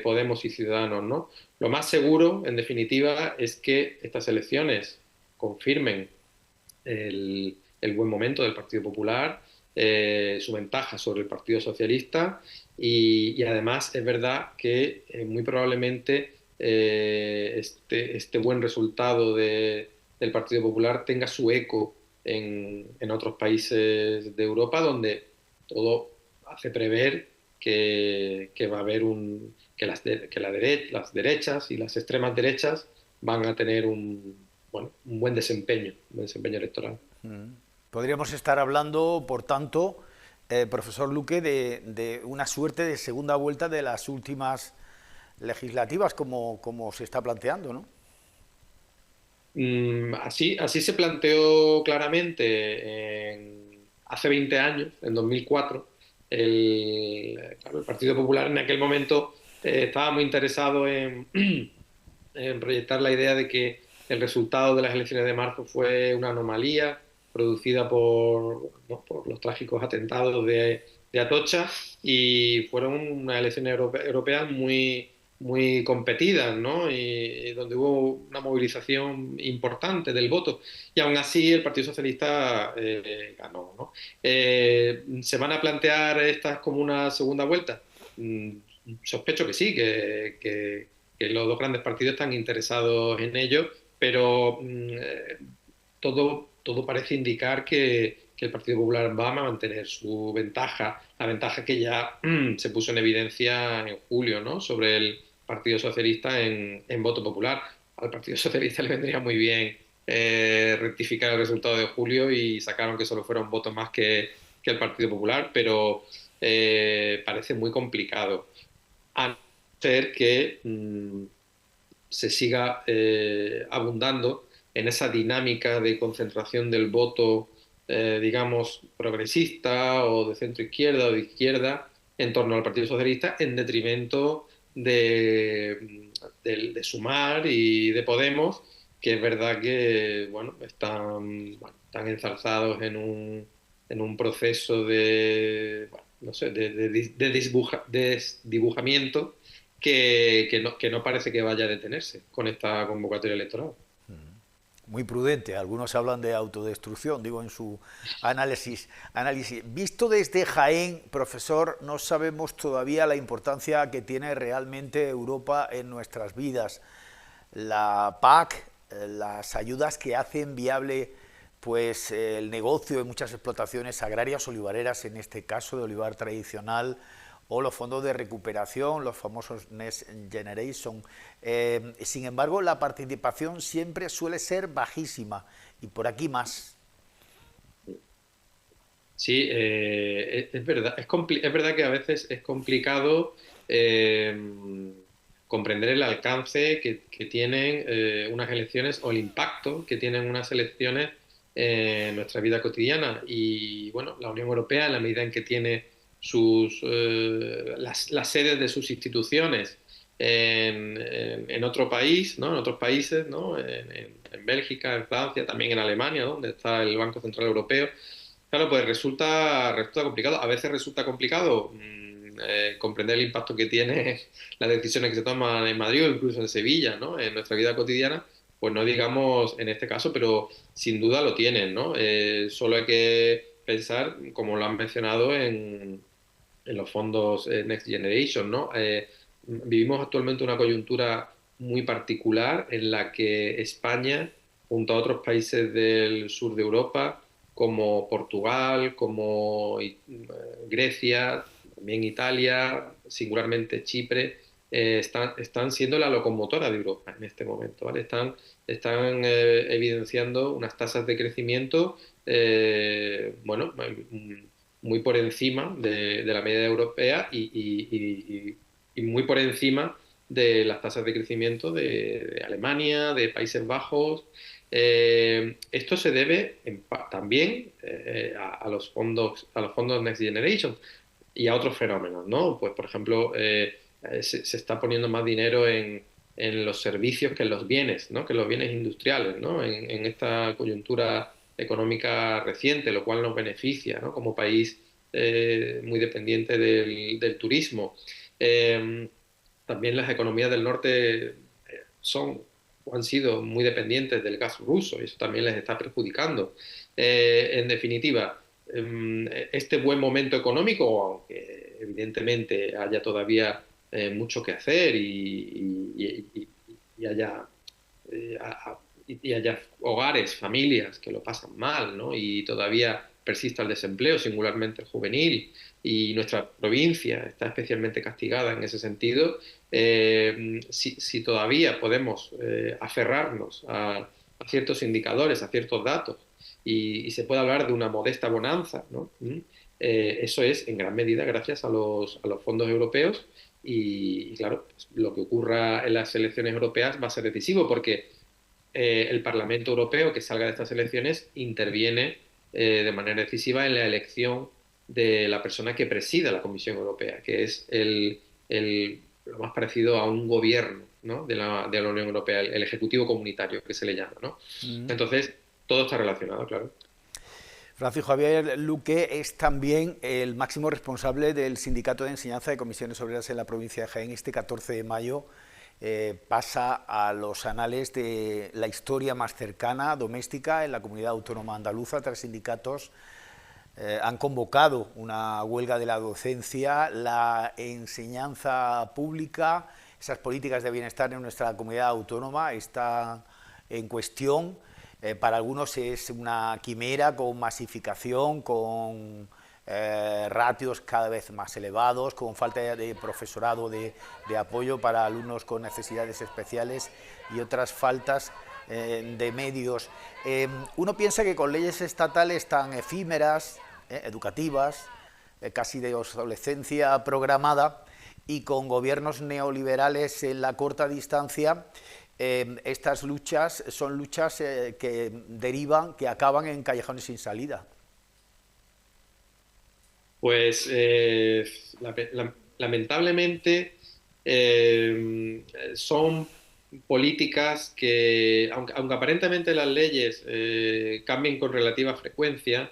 Podemos y Ciudadanos, ¿no? Lo más seguro, en definitiva, es que estas elecciones confirmen el buen momento del Partido Popular, su ventaja sobre el Partido Socialista y además es verdad que muy probablemente este buen resultado del Partido Popular tenga su eco en otros países de Europa donde todo hace prever que va a haber las derechas y las extremas derechas van a tener bueno, un buen desempeño electoral. Podríamos estar hablando, por tanto, profesor Luque, de una suerte de segunda vuelta de las últimas legislativas, como se está planteando, ¿no? Así se planteó claramente hace 20 años, en 2004. Claro, el Partido Popular en aquel momento estaba muy interesado en proyectar la idea de que el resultado de las elecciones de marzo fue una anomalía producida por los trágicos atentados de Atocha y fueron unas elecciones europeas muy competidas, ¿no? Y donde hubo una movilización importante del voto. Y aún así el Partido Socialista ganó, ¿no? ¿Se van a plantear estas como una segunda vuelta? Sospecho que sí, que los dos grandes partidos están interesados en ello, pero todo parece indicar que el Partido Popular va a mantener su ventaja, la ventaja que ya se puso en evidencia en julio, ¿no? Sobre el Partido Socialista en voto popular. Al Partido Socialista le vendría muy bien rectificar el resultado de julio y sacaron que solo fuera un voto más que el Partido Popular, pero parece muy complicado. A no ser que se siga abundando en esa dinámica de concentración del voto, digamos, progresista o de centro izquierda o de izquierda en torno al Partido Socialista en detrimento de Sumar y de Podemos, que es verdad que bueno, están ensalzados en un proceso de, bueno, no sé, de desdibujamiento que no parece que vaya a detenerse con esta convocatoria electoral. Muy prudente, algunos hablan de autodestrucción, digo en su análisis. Visto desde Jaén, profesor, no sabemos todavía la importancia que tiene realmente Europa en nuestras vidas. La PAC, las ayudas que hacen viable pues el negocio de muchas explotaciones agrarias olivareras, en este caso de olivar tradicional, o los fondos de recuperación, los famosos Next Generation. Sin embargo, la participación siempre suele ser bajísima, y por aquí más. Sí, es verdad. Es verdad que a veces es complicado comprender el alcance que tienen unas elecciones o el impacto que tienen unas elecciones en nuestra vida cotidiana. Y bueno, la Unión Europea, en la medida en que tiene las sedes de sus instituciones en otro país, ¿no? En otros países, ¿no? En Bélgica, en Francia, también en Alemania, ¿no? Donde está el Banco Central Europeo. Claro, pues resulta complicado. A veces resulta complicado comprender el impacto que tiene las decisiones que se toman en Madrid o incluso en Sevilla, ¿no? En nuestra vida cotidiana, pues no digamos en este caso, pero sin duda lo tienen, ¿no? Solo hay que pensar, como lo han mencionado, en los fondos Next Generation, ¿no? Vivimos actualmente una coyuntura muy particular en la que España, junto a otros países del sur de Europa, como Portugal, como Grecia, también Italia, singularmente Chipre, están siendo la locomotora de Europa en este momento, ¿vale? Están evidenciando unas tasas de crecimiento, bueno, muy por encima de la media europea y muy por encima de las tasas de crecimiento de Alemania, de Países Bajos. Esto se debe también a los fondos Next Generation y a otros fenómenos, ¿no? Pues, por ejemplo, se está poniendo más dinero en los servicios que en los bienes, ¿no? Que en los bienes industriales, ¿no? En esta coyuntura económica reciente, lo cual nos beneficia, ¿no? Como país muy dependiente del turismo. También las economías del norte son o han sido muy dependientes del gas ruso y eso también les está perjudicando. En definitiva, este buen momento económico, aunque evidentemente haya todavía mucho que hacer y haya, y haya hogares, familias que lo pasan mal, ¿no? Y todavía persista el desempleo, singularmente el juvenil, y nuestra provincia está especialmente castigada en ese sentido. Si todavía podemos aferrarnos a ciertos indicadores, a ciertos datos, y se puede hablar de una modesta bonanza, ¿no? Eso es en gran medida gracias a los fondos europeos y claro, pues, lo que ocurra en las elecciones europeas va a ser decisivo porque el Parlamento Europeo que salga de estas elecciones interviene de manera decisiva en la elección de la persona que presida la Comisión Europea, que es lo más parecido a un gobierno, ¿no? de la Unión Europea, el Ejecutivo Comunitario, que se le llama, ¿no? Entonces, todo está relacionado, claro. Francisco Javier Luque es también el máximo responsable del Sindicato de Enseñanza de Comisiones Obreras en la provincia de Jaén. Este 14 de mayo pasa a los anales de la historia más cercana, doméstica, en la comunidad autónoma andaluza. 3 sindicatos han convocado una huelga de la docencia, la enseñanza pública, esas políticas de bienestar en nuestra comunidad autónoma están en cuestión. Para algunos es una quimera con masificación, con ratios cada vez más elevados, con falta de profesorado de apoyo para alumnos con necesidades especiales y otras faltas de medios. Uno piensa que con leyes estatales tan efímeras, educativas, casi de obsolescencia programada, y con gobiernos neoliberales en la corta distancia, estas luchas son luchas que derivan, que acaban en callejones sin salida. Pues lamentablemente son políticas que, aunque aparentemente las leyes cambien con relativa frecuencia,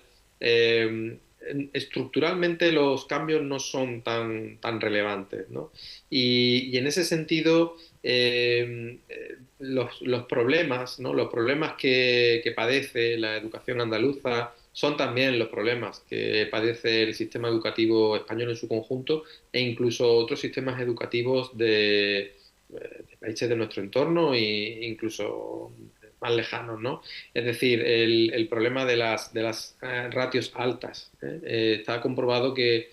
estructuralmente los cambios no son tan relevantes, ¿no? Y en ese sentido, los problemas, ¿no? Los problemas que padece la educación andaluza son también los problemas que padece el sistema educativo español en su conjunto e incluso otros sistemas educativos de países de nuestro entorno e incluso más lejanos, ¿no? Es decir, el problema de las ratios altas. Está comprobado que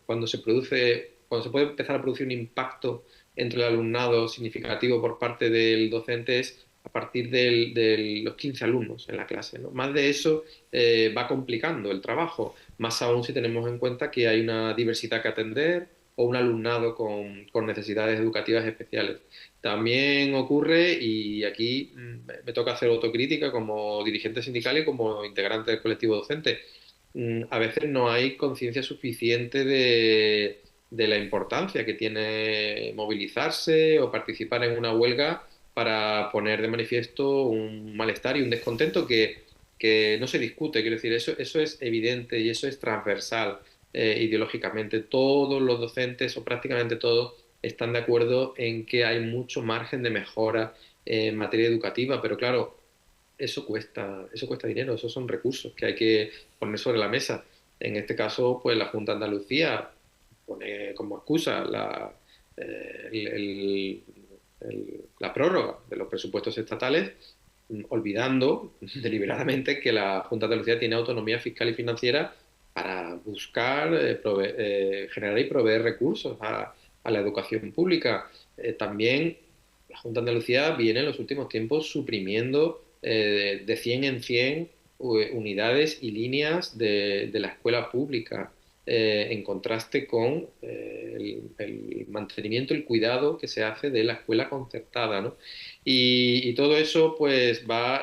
cuando se puede empezar a producir un impacto entre el alumnado significativo por parte del docente es a partir de los 15 alumnos en la clase, ¿no? Más de eso va complicando el trabajo, más aún si tenemos en cuenta que hay una diversidad que atender o un alumnado con necesidades educativas especiales. También ocurre, y aquí me toca hacer autocrítica como dirigente sindical y como integrante del colectivo docente, a veces no hay conciencia suficiente de la importancia que tiene movilizarse o participar en una huelga para poner de manifiesto un malestar y un descontento que no se discute. Quiero decir, eso es evidente y eso es transversal ideológicamente. Todos los docentes, o prácticamente todos, están de acuerdo en que hay mucho margen de mejora en materia educativa, pero claro, eso cuesta dinero, esos son recursos que hay que poner sobre la mesa. En este caso, pues la Junta de Andalucía pone como excusa la prórroga de los presupuestos estatales, olvidando deliberadamente que la Junta de Andalucía tiene autonomía fiscal y financiera para buscar, generar y proveer recursos a la educación pública. También la Junta de Andalucía viene en los últimos tiempos suprimiendo de 100 en 100 unidades y líneas de la escuela pública. en contraste con el mantenimiento, el cuidado que se hace de la escuela concertada, ¿no? Y todo eso pues va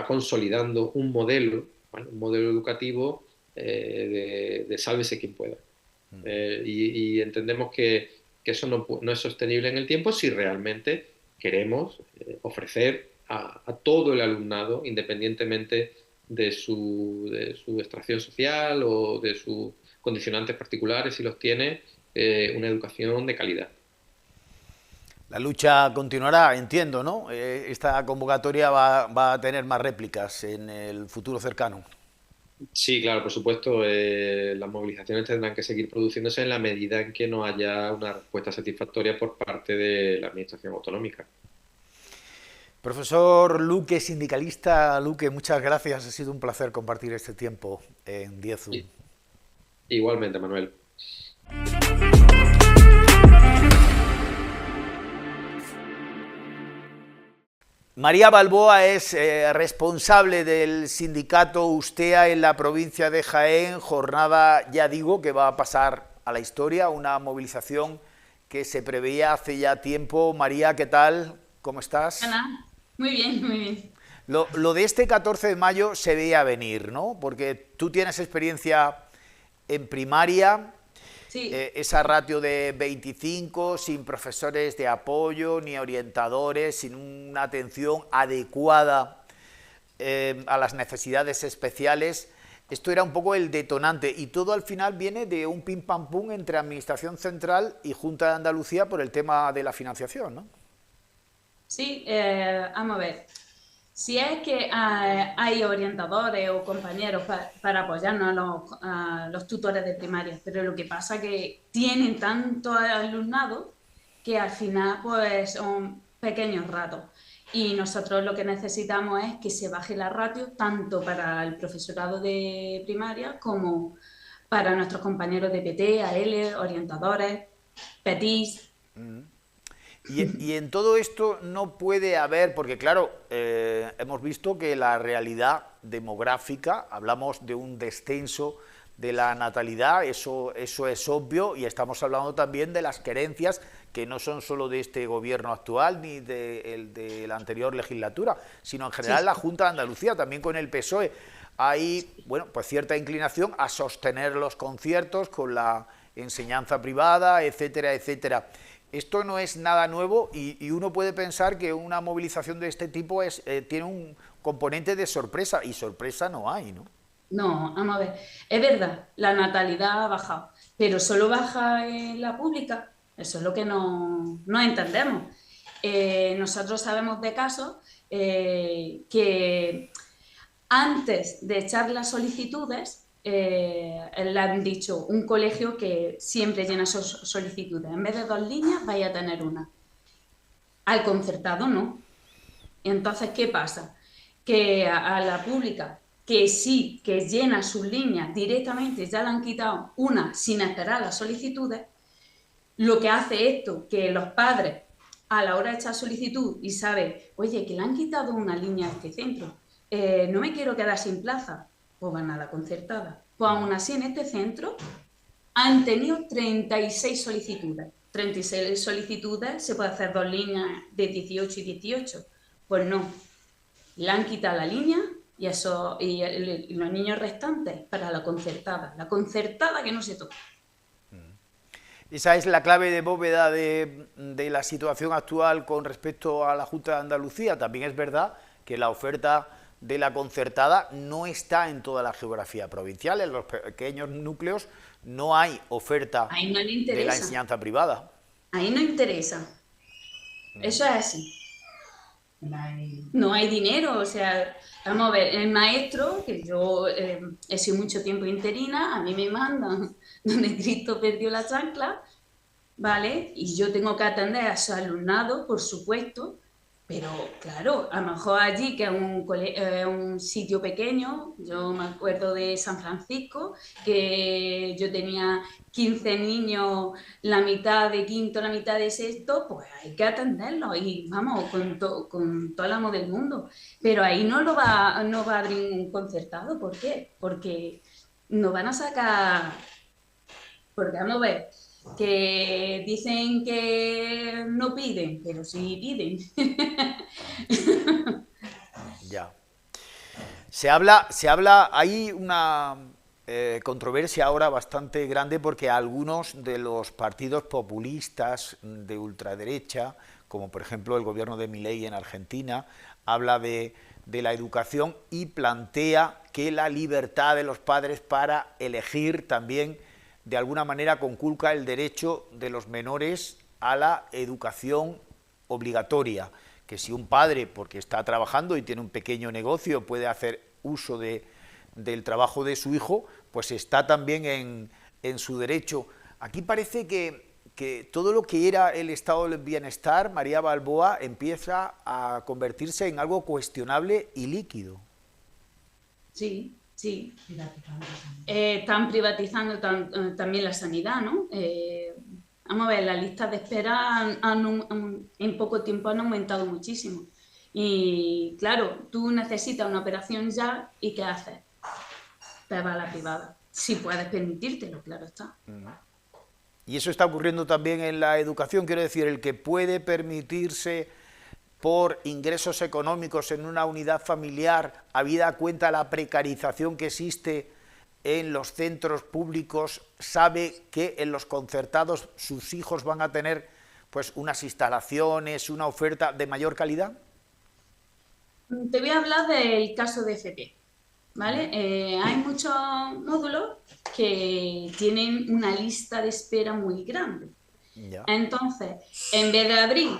consolidando un modelo, ¿vale? Un modelo educativo de sálvese quien pueda. Y entendemos que eso no es sostenible en el tiempo si realmente queremos ofrecer a todo el alumnado, independientemente de su extracción social o de sus condicionantes particulares, si los tiene, una educación de calidad. La lucha continuará, entiendo, ¿no? Esta convocatoria va a tener más réplicas en el futuro cercano. Sí, claro, por supuesto, las movilizaciones tendrán que seguir produciéndose en la medida en que no haya una respuesta satisfactoria por parte de la Administración autonómica. Profesor Luque, sindicalista Luque, muchas gracias. Ha sido un placer compartir este tiempo en Diezu. Igualmente, Manuel. María Balboa es responsable del sindicato Ustea en la provincia de Jaén. Jornada, ya digo, que va a pasar a la historia, una movilización que se preveía hace ya tiempo. María, ¿qué tal? ¿Cómo estás? Hola, muy bien, muy bien. Lo de este 14 de mayo se veía venir, ¿no? Porque tú tienes experiencia en primaria, Sí, esa ratio de 25, sin profesores de apoyo ni orientadores, sin una atención adecuada a las necesidades especiales. Esto era un poco el detonante y todo al final viene de un pim pam pum entre Administración Central y Junta de Andalucía por el tema de la financiación, ¿no? sí, vamos a ver. Si es que hay orientadores o compañeros para apoyarnos a los tutores de primaria, pero lo que pasa es que tienen tanto alumnado que al final pues son pequeños ratos. Y nosotros lo que necesitamos es que se baje la ratio tanto para el profesorado de primaria como para nuestros compañeros de PT, AL, orientadores, PETIS. Y en todo esto no puede haber, porque claro, hemos visto que la realidad demográfica, hablamos de un descenso de la natalidad, eso es obvio, y estamos hablando también de las querencias que no son solo de este gobierno actual ni de la anterior legislatura, sino en general Sí. la Junta de Andalucía, también con el PSOE. Hay, bueno, pues cierta inclinación a sostener los conciertos con la enseñanza privada, etcétera, etcétera. Esto no es nada nuevo y uno puede pensar que una movilización de este tipo tiene un componente de sorpresa, y sorpresa no hay, ¿no? No, vamos a ver, es verdad, la natalidad ha bajado, pero solo baja en la pública, eso es lo que no entendemos. Nosotros sabemos de casos que antes de echar las solicitudes, le han dicho un colegio que siempre llena sus solicitudes, en vez de 2 líneas, vaya a tener una. Al concertado no. Entonces, ¿qué pasa? Que a la pública, que sí, que llena sus líneas directamente, ya le han quitado una sin esperar las solicitudes, lo que hace esto, que los padres a la hora de echar solicitud y sabe, oye, que le han quitado una línea a este centro, no me quiero quedar sin plaza, pues van a la concertada. Pues aún así en este centro han tenido 36 solicitudes. 36 solicitudes, se puede hacer 2 líneas de 18 y 18. Pues no, le han quitado la línea y los niños restantes para la concertada que no se toca. Esa es la clave de bóveda de la situación actual con respecto a la Junta de Andalucía. También es verdad que la oferta de la concertada no está en toda la geografía provincial, en los pequeños núcleos no hay oferta Ahí no le de la interesa. enseñanza privada. Ahí no interesa. Eso es así. No hay dinero, o sea, vamos a ver, el maestro, que yo he sido mucho tiempo interina, a mí me mandan donde Cristo perdió la chancla, ¿vale? Y yo tengo que atender a su alumnado, por supuesto, pero claro, a lo mejor allí, que es un sitio pequeño, yo me acuerdo de San Francisco, que yo tenía 15 niños, la mitad de quinto, la mitad de sexto, pues hay que atenderlos y vamos, con todo el amor del mundo. Pero ahí no va a abrir un concertado, ¿por qué? Porque nos van a sacar, porque vamos a ver, que dicen que no piden, pero sí piden. Ya. Hay una controversia ahora bastante grande porque algunos de los partidos populistas de ultraderecha, como por ejemplo el gobierno de Milei en Argentina, habla de la educación y plantea que la libertad de los padres para elegir también de alguna manera conculca el derecho de los menores a la educación obligatoria, que si un padre, porque está trabajando y tiene un pequeño negocio, puede hacer uso del trabajo de su hijo, pues está también en su derecho. Aquí parece que todo lo que era el estado del bienestar, María Balboa, empieza a convertirse en algo cuestionable y líquido. Sí, sí. Están privatizando también la sanidad, ¿no? Vamos a ver, las listas de espera en poco tiempo han aumentado muchísimo. Y claro, tú necesitas una operación ya, ¿y qué haces? Te vas a la privada. Si puedes permitírtelo, claro está. Y eso está ocurriendo también en la educación, quiero decir, el que puede permitirse por ingresos económicos en una unidad familiar, habida cuenta la precarización que existe en los centros públicos, sabe que en los concertados sus hijos van a tener pues unas instalaciones, una oferta de mayor calidad. Te voy a hablar del caso de FP, ¿vale? Hay muchos módulos que tienen una lista de espera muy grande. Ya. Entonces, en vez de abrir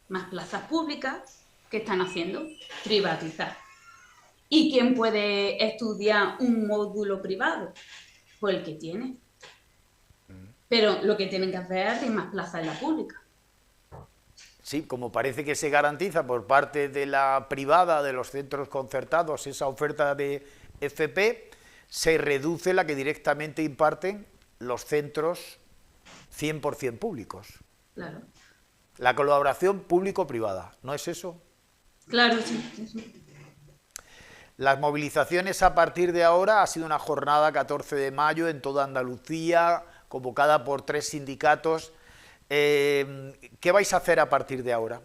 más plazas públicas, ¿qué están haciendo? Privatizar. ¿Y quién puede estudiar un módulo privado? Pues el que tiene. Pero lo que tienen que hacer es abrir más plazas en la pública. Sí, como parece que se garantiza por parte de la privada, de los centros concertados, esa oferta de FP, se reduce la que directamente imparten los centros 100% públicos. Claro. La colaboración público-privada, ¿no es eso? Claro, sí. Las movilizaciones a partir de ahora ha sido una jornada 14 de mayo en toda Andalucía, convocada por 3 sindicatos. ¿Qué vais a hacer a partir de ahora?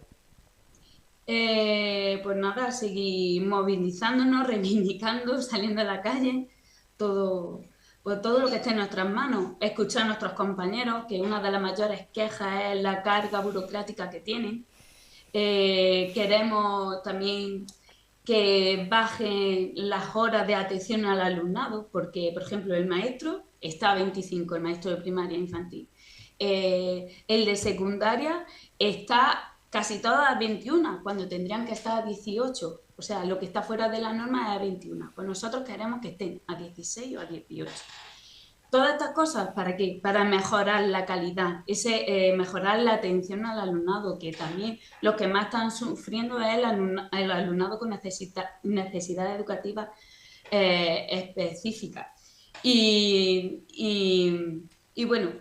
Pues nada, seguir movilizándonos, reivindicando, saliendo a la calle, todo lo que esté en nuestras manos, escuchar a nuestros compañeros, que una de las mayores quejas es la carga burocrática que tienen. Queremos también que bajen las horas de atención al alumnado, porque, por ejemplo, el maestro está a 25, el maestro de primaria infantil. El de secundaria está casi todas a 21, cuando tendrían que estar a 18. O sea, lo que está fuera de la norma es a 21. Pues nosotros queremos que estén a 16 o a 18. Todas estas cosas, ¿para qué? Para mejorar la calidad, mejorar la atención al alumnado, que también los que más están sufriendo es el alumnado con necesidades educativas específicas. Y bueno,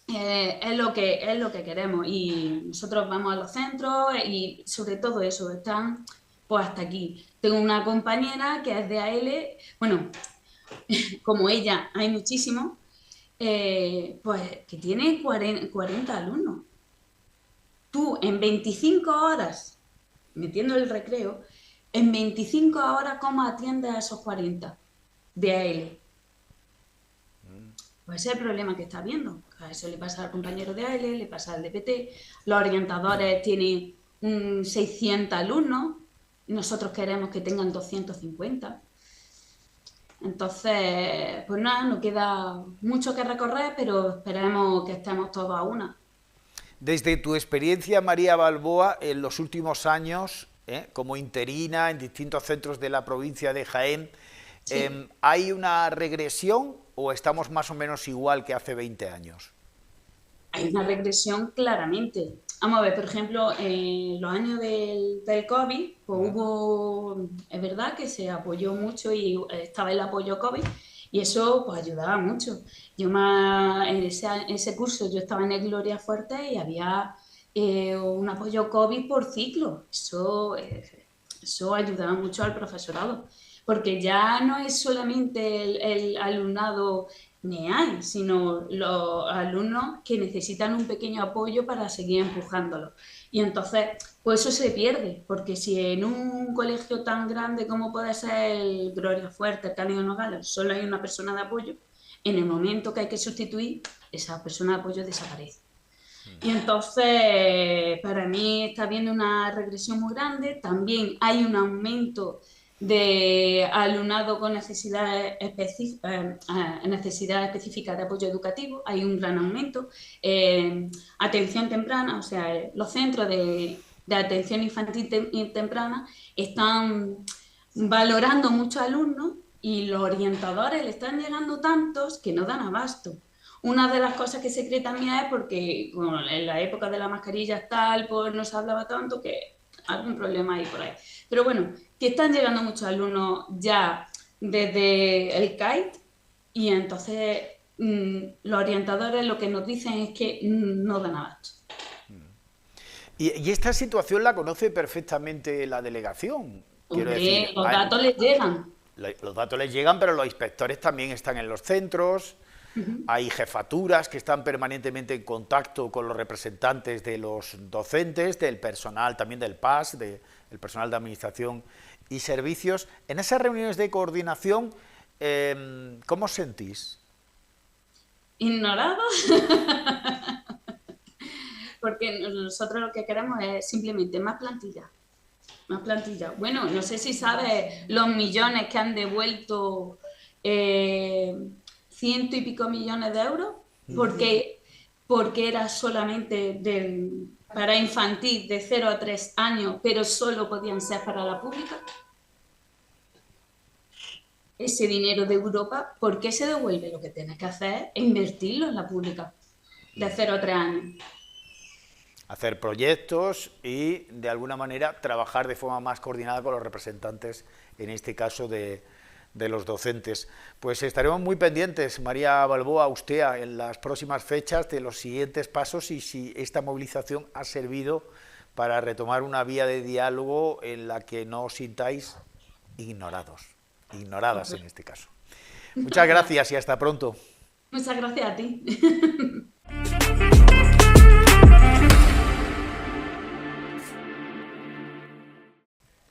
es lo que queremos, y nosotros vamos a los centros y sobre todo eso, están pues hasta aquí. Tengo una compañera que es de AL, bueno, como ella hay muchísimos, pues que tiene 40 alumnos. Tú en 25 horas, metiendo el recreo, en 25 horas, ¿cómo atiendes a esos 40 de AL? Pues ese es el problema que está viendo. A eso le pasa al compañero de AL, le pasa al DPT. Los orientadores tienen 600 alumnos y nosotros queremos que tengan 250. Entonces, pues nada, nos queda mucho que recorrer, pero esperemos que estemos todos a una. Desde tu experiencia, María Balboa, en los últimos años, como interina en distintos centros de la provincia de Jaén, sí. ¿Hay una regresión o estamos más o menos igual que hace 20 años? Hay una regresión claramente. Vamos a ver, por ejemplo, en los años del COVID, pues es verdad que se apoyó mucho y estaba el apoyo COVID y eso pues ayudaba mucho. Yo en ese curso yo estaba en el Gloria Fuerte y había un apoyo COVID por ciclo. Eso ayudaba mucho al profesorado. porque ya no es solamente el alumnado NEAI, sino los alumnos que necesitan un pequeño apoyo para seguir empujándolo. Y entonces, pues eso se pierde, porque si en un colegio tan grande como puede ser el Gloria Fuerte, el Cándido Nogales, solo hay una persona de apoyo, en el momento que hay que sustituir, esa persona de apoyo desaparece. Y entonces, para mí está habiendo una regresión muy grande. También hay un aumento de alumnado con necesidades específicas de apoyo educativo. Hay un gran aumento. Atención temprana, o sea, los centros de atención infantil temprana están valorando muchos alumnos y los orientadores le están llegando tantos que no dan abasto. Una de las cosas que se cree también es porque bueno, en la época de la mascarilla tal, pues no se hablaba tanto, que algún problema hay por ahí. Pero bueno, que están llegando muchos alumnos ya desde el CAIT y entonces los orientadores lo que nos dicen es que no dan abasto. Y esta situación la conoce perfectamente la delegación. Quiero Hombre, decir, los datos les llegan. Los datos les llegan, pero los inspectores también están en los centros. Hay jefaturas que están permanentemente en contacto con los representantes de los docentes, del personal también del PAS, del personal de administración y servicios. En esas reuniones de coordinación, ¿cómo os sentís? ¿Ignorados? Porque nosotros lo que queremos es simplemente más plantilla. Más plantilla. Bueno, no sé si sabes los millones que han devuelto, ciento y pico millones de euros, porque era solamente para infantil de 0 a 3 años, pero solo podían ser para la pública. Ese dinero de Europa, ¿por qué se devuelve? Lo que tienes que hacer es invertirlo en la pública, de 0 a 3 años. Hacer proyectos y, de alguna manera, trabajar de forma más coordinada con los representantes, en este caso de los docentes. Pues estaremos muy pendientes, María Balboa, usted, en las próximas fechas de los siguientes pasos y si esta movilización ha servido para retomar una vía de diálogo en la que no os sintáis ignoradas en este caso. Muchas gracias y hasta pronto. Muchas gracias a ti.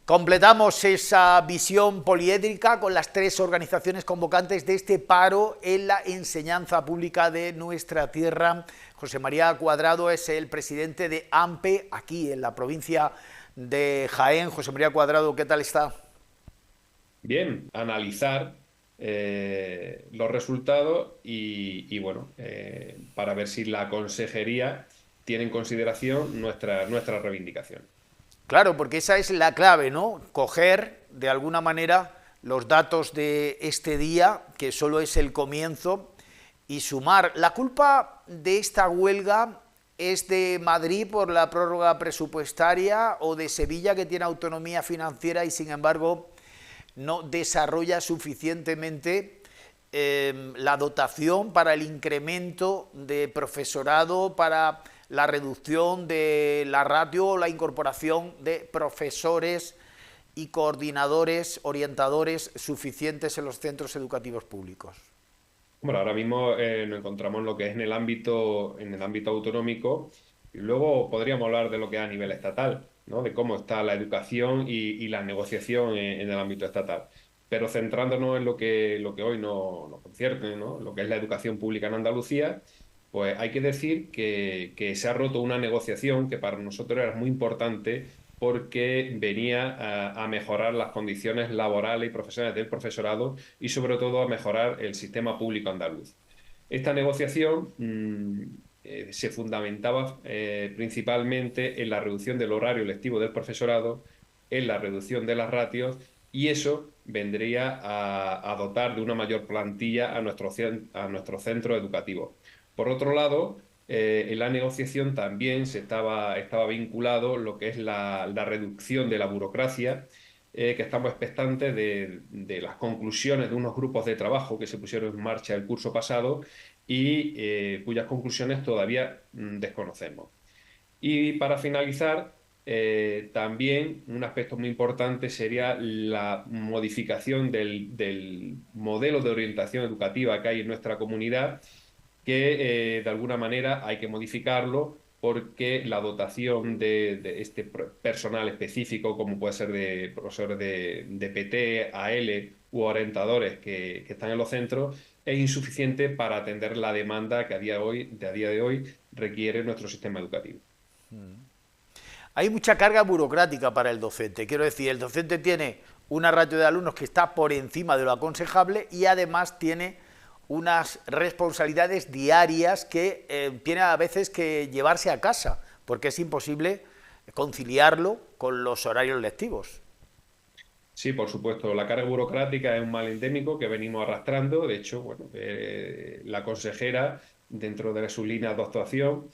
Completamos esa visión poliédrica con las tres organizaciones convocantes de este paro en la enseñanza pública de nuestra tierra. José María Cuadrado es el presidente de AMPE, aquí en la provincia de Jaén. José María Cuadrado, ¿qué tal está? Bien, analizar los resultados y bueno, para ver si la consejería tiene en consideración nuestra reivindicación. Claro, porque esa es la clave, ¿no? Coger, de alguna manera, los datos de este día, que solo es el comienzo, y sumar. La culpa de esta huelga es de Madrid por la prórroga presupuestaria o de Sevilla, que tiene autonomía financiera y, sin embargo, no desarrolla suficientemente la dotación para el incremento de profesorado, para la reducción de la ratio o la incorporación de profesores y coordinadores, orientadores suficientes en los centros educativos públicos. Bueno, ahora mismo nos encontramos en lo que es en el ámbito autonómico y luego podríamos hablar de lo que es a nivel estatal, ¿no? De cómo está la educación y la negociación en el ámbito estatal. Pero centrándonos en lo que hoy nos concierne, ¿no? Lo que es la educación pública en Andalucía, pues hay que decir que se ha roto una negociación que para nosotros era muy importante porque venía a mejorar las condiciones laborales y profesionales del profesorado y sobre todo a mejorar el sistema público andaluz. Esta negociación se fundamentaba principalmente en la reducción del horario lectivo del profesorado, en la reducción de las ratios y eso vendría a dotar de una mayor plantilla a nuestros centros educativos. Por otro lado, en la negociación también estaba vinculado lo que es la reducción de la burocracia, que estamos expectantes de las conclusiones de unos grupos de trabajo que se pusieron en marcha el curso pasado y cuyas conclusiones todavía desconocemos. Y para finalizar, También un aspecto muy importante sería la modificación del modelo de orientación educativa que hay en nuestra comunidad, que de alguna manera hay que modificarlo porque la dotación de este personal específico, como puede ser de profesores de PT, AL u orientadores que están en los centros, es insuficiente para atender la demanda que a día de hoy requiere nuestro sistema educativo. Hay mucha carga burocrática para el docente. Quiero decir, el docente tiene una ratio de alumnos que está por encima de lo aconsejable y además tiene unas responsabilidades diarias que tiene a veces que llevarse a casa, porque es imposible conciliarlo con los horarios lectivos. Sí, por supuesto. La carga burocrática es un mal endémico que venimos arrastrando. De hecho, bueno, la consejera, dentro de sus líneas de actuación,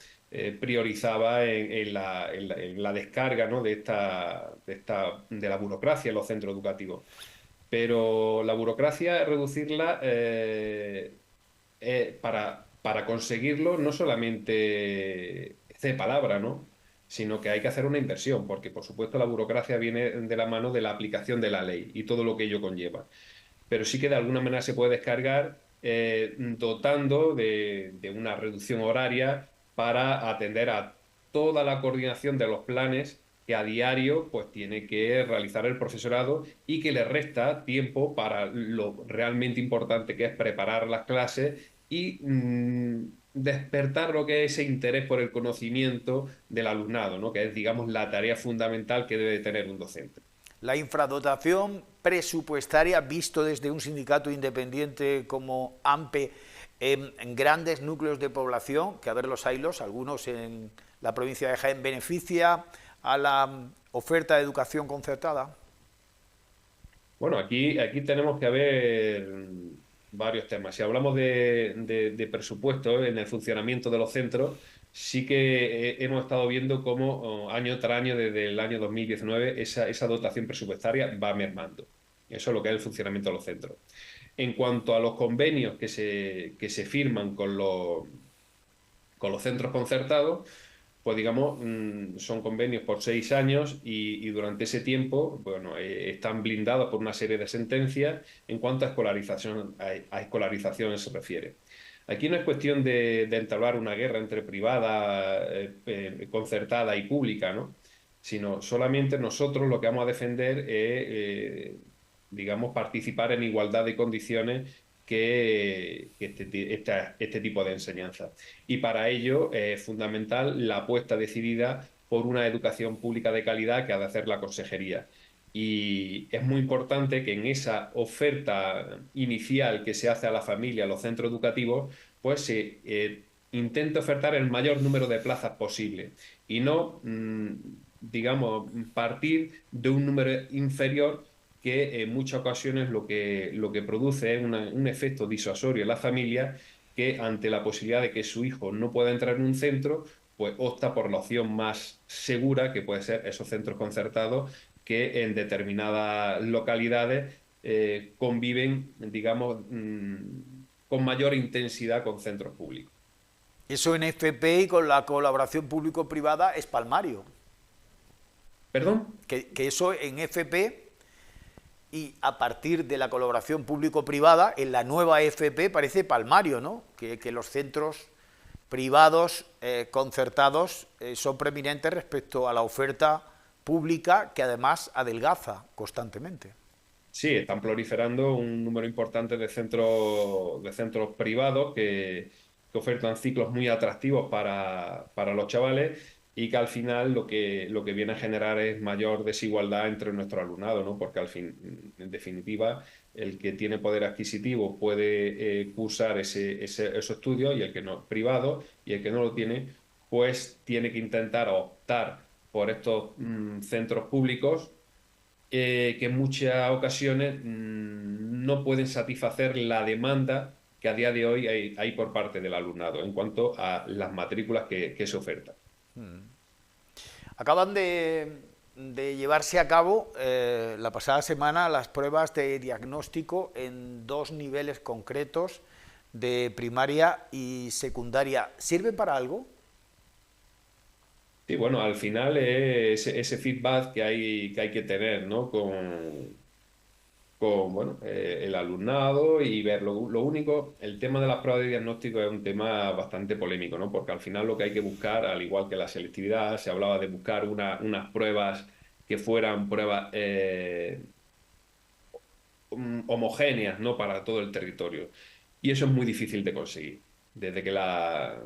priorizaba en la descarga, ¿no?, de la burocracia en los centros educativos. Pero la burocracia, reducirla, para conseguirlo, no solamente es de palabra, ¿no?, sino que hay que hacer una inversión, porque por supuesto la burocracia viene de la mano de la aplicación de la ley y todo lo que ello conlleva. Pero sí que de alguna manera se puede descargar dotando de una reducción horaria para atender a toda la coordinación de los planes que a diario pues tiene que realizar el profesorado y que le resta tiempo para lo realmente importante, que es preparar las clases y despertar lo que es ese interés por el conocimiento del alumnado, ¿no?, que es, digamos, la tarea fundamental que debe tener un docente. La infradotación presupuestaria, visto desde un sindicato independiente como AMPE, en grandes núcleos de población, que a ver los haylos, algunos en la provincia de Jaén, ¿beneficia a la oferta de educación concertada? Bueno, aquí tenemos que ver varios temas. Si hablamos de presupuesto en el funcionamiento de los centros, sí que hemos estado viendo cómo año tras año, desde el año 2019, esa dotación presupuestaria va mermando. Eso es lo que es el funcionamiento de los centros. En cuanto a los convenios que se firman con los centros concertados, pues digamos, son convenios por 6 años y durante ese tiempo, bueno, están blindados por una serie de sentencias en cuanto a escolarización se refiere. Aquí no es cuestión de entablar una guerra entre privada, concertada y pública, ¿no?, sino solamente nosotros lo que vamos a defender es, digamos, participar en igualdad de condiciones que este tipo de enseñanza. Y para ello es fundamental la apuesta decidida por una educación pública de calidad que ha de hacer la consejería. Y es muy importante que en esa oferta inicial que se hace a la familia, a los centros educativos, pues se intente ofertar el mayor número de plazas posible y no, digamos, partir de un número inferior, que en muchas ocasiones lo que produce es un efecto disuasorio en la familia, que ante la posibilidad de que su hijo no pueda entrar en un centro, pues opta por la opción más segura, que puede ser esos centros concertados que en determinadas localidades conviven, digamos, con mayor intensidad con centros públicos. Eso en FP y con la colaboración público-privada es palmario. ¿Perdón? Que eso en FP y a partir de la colaboración público-privada, en la nueva FP parece palmario, ¿no?, que los centros privados concertados son preeminentes respecto a la oferta pública, que además adelgaza constantemente. Sí, están proliferando un número importante de centros privados que ofertan ciclos muy atractivos para los chavales, y que al final lo que viene a generar es mayor desigualdad entre nuestro alumnado, ¿no? Porque al fin, en definitiva, el que tiene poder adquisitivo puede cursar esos estudios, y el que no, privado, y el que no lo tiene, pues tiene que intentar optar por estos centros públicos, que en muchas ocasiones no pueden satisfacer la demanda que a día de hoy hay por parte del alumnado en cuanto a las matrículas que se ofertan. Acaban de llevarse a cabo la pasada semana las pruebas de diagnóstico en 2 niveles concretos de primaria y secundaria. ¿Sirven para algo? Sí, bueno, al final es ese feedback que hay que tener, ¿no? Con bueno, el alumnado y ver. Lo único, el tema de las pruebas de diagnóstico es un tema bastante polémico, ¿no? Porque al final lo que hay que buscar, al igual que la selectividad, se hablaba de buscar unas pruebas que fueran pruebas homogéneas, ¿no? Para todo el territorio. Y eso es muy difícil de conseguir. Desde que las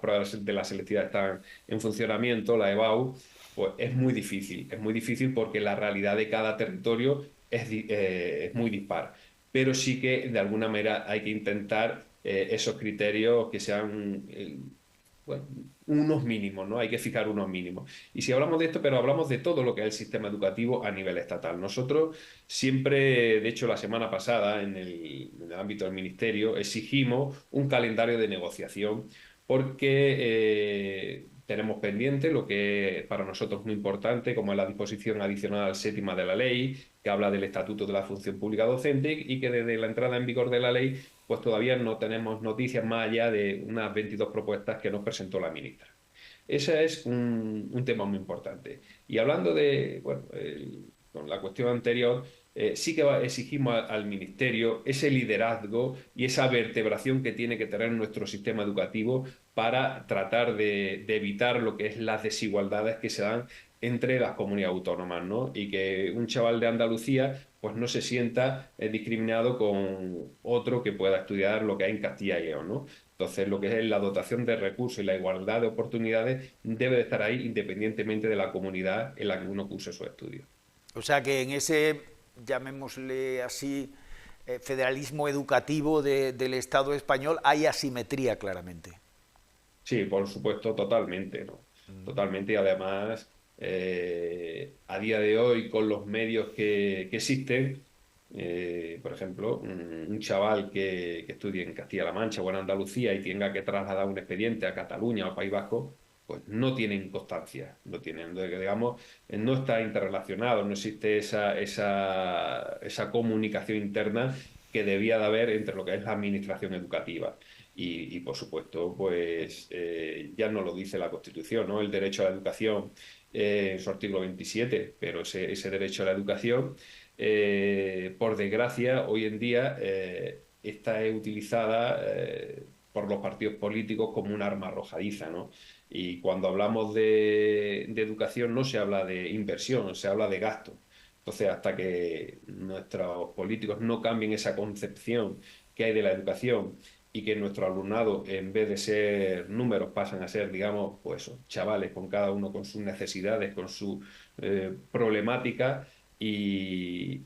pruebas de la selectividad están en funcionamiento, la EBAU, pues es muy difícil porque la realidad de cada territorio es muy dispar. Pero sí que de alguna manera hay que intentar esos criterios que sean bueno, unos mínimos, ¿no? Hay que fijar unos mínimos. Y si hablamos de esto, pero hablamos de todo lo que es el sistema educativo a nivel estatal. Nosotros siempre, de hecho, la semana pasada, en el ámbito del ministerio, exigimos un calendario de negociación porque tenemos pendiente lo que para nosotros es muy importante, como es la disposición adicional séptima de la ley, que habla del Estatuto de la Función Pública Docente y que desde la entrada en vigor de la ley pues todavía no tenemos noticias más allá de unas 22 propuestas que nos presentó la ministra. Ese es un tema muy importante. Y hablando de, bueno, con la cuestión anterior, sí que exigimos al Ministerio ese liderazgo y esa vertebración que tiene que tener nuestro sistema educativo para tratar de evitar lo que es las desigualdades que se dan entre las comunidades autónomas, ¿no? Y que un chaval de Andalucía pues no se sienta discriminado con otro que pueda estudiar lo que hay en Castilla y León, ¿no? Entonces, lo que es la dotación de recursos y la igualdad de oportunidades debe de estar ahí independientemente de la comunidad en la que uno curse sus estudios. O sea que en ese, llamémosle así, federalismo educativo del Estado español hay asimetría claramente. Sí, por supuesto, totalmente, ¿no? Totalmente, y además, a día de hoy, con los medios que existen, por ejemplo, un chaval que estudie en Castilla-La Mancha o en Andalucía y tenga que trasladar un expediente a Cataluña o al País Vasco, pues no tienen constancia, no tienen, digamos, no está interrelacionado, no existe esa comunicación interna que debía de haber entre lo que es la administración educativa. Por supuesto, pues ya no lo dice la Constitución, ¿no? El derecho a la educación en su artículo 27, pero ese derecho a la educación, por desgracia, hoy en día está utilizada por los partidos políticos como un arma arrojadiza, ¿no? Y cuando hablamos de educación no se habla de inversión, se habla de gasto. Entonces, hasta que nuestros políticos no cambien esa concepción que hay de la educación y que nuestro alumnado, en vez de ser números, pasan a ser, digamos, pues chavales, con cada uno con sus necesidades, con su problemática, y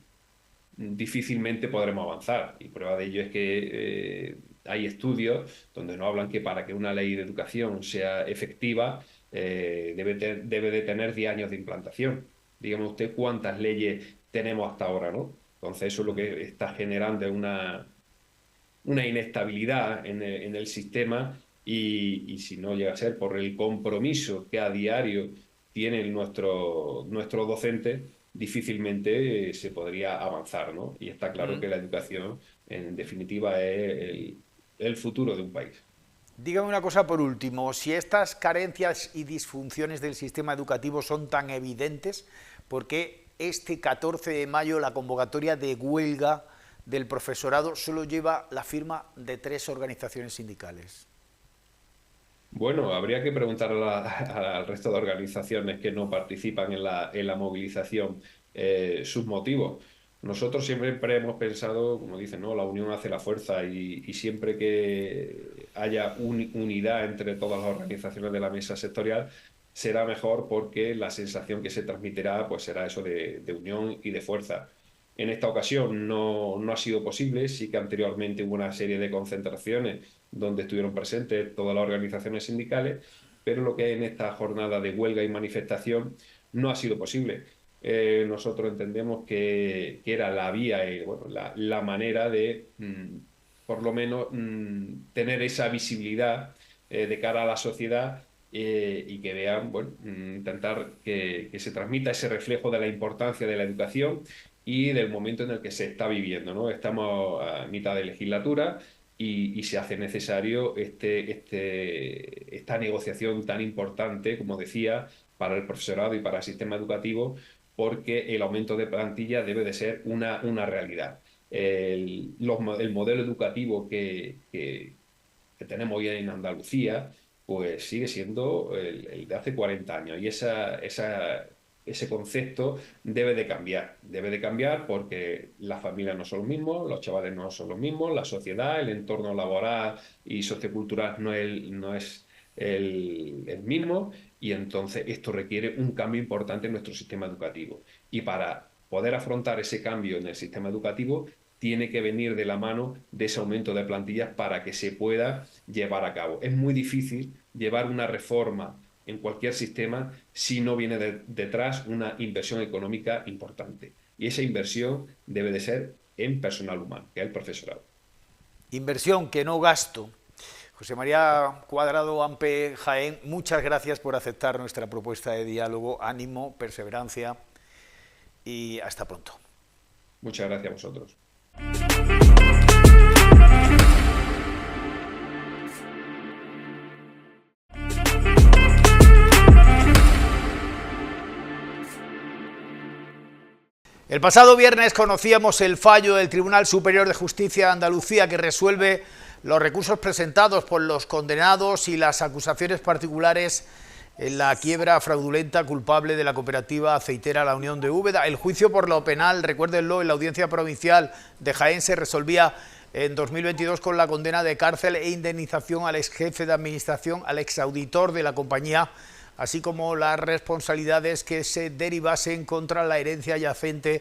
difícilmente podremos avanzar. Y prueba de ello es que hay estudios donde nos hablan que para que una ley de educación sea efectiva, debe de tener 10 años de implantación. Dígame usted cuántas leyes tenemos hasta ahora, ¿no? Entonces eso es lo que está generando una inestabilidad en el sistema y si no llega a ser por el compromiso que a diario tienen nuestros docentes, difícilmente se podría avanzar, ¿no? Y está claro que la educación, en definitiva, es el futuro de un país. Dígame una cosa por último, si estas carencias y disfunciones del sistema educativo son tan evidentes, ¿por qué este 14 de mayo la convocatoria de huelga del profesorado solo lleva la firma de 3 organizaciones sindicales? Bueno, habría que preguntar al resto de organizaciones que no participan en la movilización sus motivos. Nosotros siempre hemos pensado, como dicen, ¿no? La unión hace la fuerza y siempre que haya unidad entre todas las organizaciones de la mesa sectorial será mejor porque la sensación que se transmitirá pues será eso de unión y de fuerza. En esta ocasión no ha sido posible, sí que anteriormente hubo una serie de concentraciones donde estuvieron presentes todas las organizaciones sindicales, pero lo que hay en esta jornada de huelga y manifestación no ha sido posible. Nosotros entendemos que era la vía y bueno, la manera de, por lo menos, tener esa visibilidad de cara a la sociedad y que vean, bueno, intentar que se transmita ese reflejo de la importancia de la educación y del momento en el que se está viviendo, ¿no? Estamos a mitad de legislatura y se hace necesario esta negociación tan importante, como decía, para el profesorado y para el sistema educativo, porque el aumento de plantilla debe de ser una realidad. El modelo educativo que tenemos hoy en Andalucía, pues sigue siendo el de hace 40 años. Y ese concepto debe de cambiar porque las familias no son los mismos, los chavales no son los mismos, la sociedad, el entorno laboral y sociocultural no es el mismo, y entonces esto requiere un cambio importante en nuestro sistema educativo. Y para poder afrontar ese cambio en el sistema educativo, tiene que venir de la mano de ese aumento de plantillas para que se pueda llevar a cabo. Es muy difícil llevar una reforma en cualquier sistema si no viene detrás una inversión económica importante. Y esa inversión debe de ser en personal humano, que es el profesorado. Inversión que no gasto. José María Cuadrado, AMPE Jaén, muchas gracias por aceptar nuestra propuesta de diálogo. Ánimo, perseverancia y hasta pronto. Muchas gracias a vosotros. El pasado viernes conocíamos el fallo del Tribunal Superior de Justicia de Andalucía que resuelve los recursos presentados por los condenados y las acusaciones particulares en la quiebra fraudulenta culpable de la cooperativa aceitera La Unión de Úbeda. El juicio por lo penal, recuérdenlo, en la Audiencia Provincial de Jaén se resolvía en 2022 con la condena de cárcel e indemnización al ex jefe de administración, al exauditor de la compañía, así como las responsabilidades que se derivasen contra la herencia yacente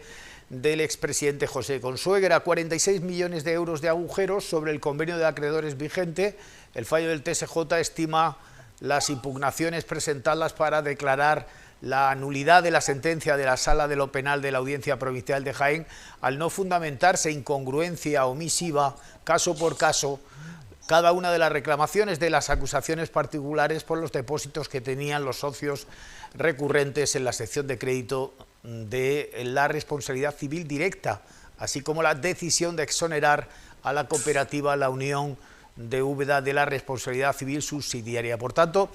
del expresidente José Consuegra. 46 millones de euros de agujeros sobre el convenio de acreedores vigente. El fallo del TSJ estima las impugnaciones presentadas para declarar la nulidad de la sentencia de la Sala de lo Penal de la Audiencia Provincial de Jaén, al no fundamentarse incongruencia omisiva, caso por caso, cada una de las reclamaciones de las acusaciones particulares por los depósitos que tenían los socios recurrentes en la sección de crédito de la responsabilidad civil directa, así como la decisión de exonerar a la cooperativa La Unión de Úbeda de la responsabilidad civil subsidiaria. Por tanto,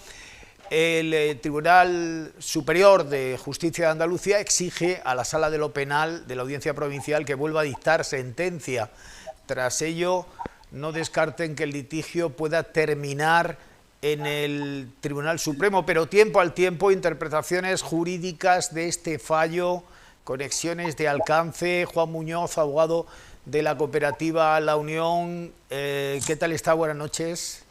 el Tribunal Superior de Justicia de Andalucía exige a la Sala de lo Penal de la Audiencia Provincial que vuelva a dictar sentencia. Tras ello, no descarten que el litigio pueda terminar en el Tribunal Supremo, pero tiempo al tiempo, interpretaciones jurídicas de este fallo, conexiones de alcance. Juan Muñoz, abogado de la cooperativa La Unión, ¿qué tal está? Buenas noches.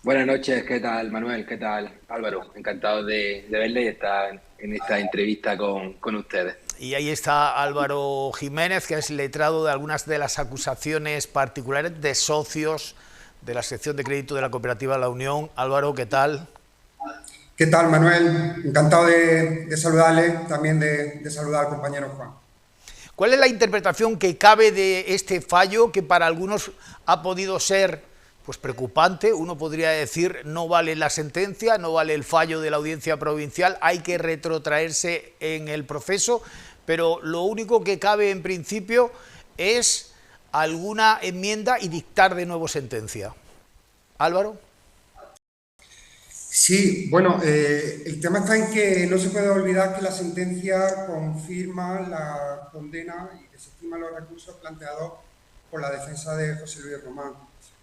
Buenas noches, ¿qué tal Manuel? ¿Qué tal Álvaro? Encantado de verle y estar en esta entrevista con ustedes. Y ahí está Álvaro Jiménez, que es letrado de algunas de las acusaciones particulares de socios de la sección de crédito de la cooperativa La Unión. Álvaro, ¿qué tal? ¿Qué tal, Manuel? Encantado de saludarle, también de saludar al compañero Juan. ¿Cuál es la interpretación que cabe de este fallo, que para algunos ha podido ser pues preocupante? Uno podría decir, no vale la sentencia, no vale el fallo de la Audiencia Provincial, hay que retrotraerse en el proceso, pero lo único que cabe en principio es alguna enmienda y dictar de nuevo sentencia. Álvaro. Sí, bueno, el tema está en que no se puede olvidar que la sentencia confirma la condena y desestima los recursos planteados por la defensa de José Luis Román,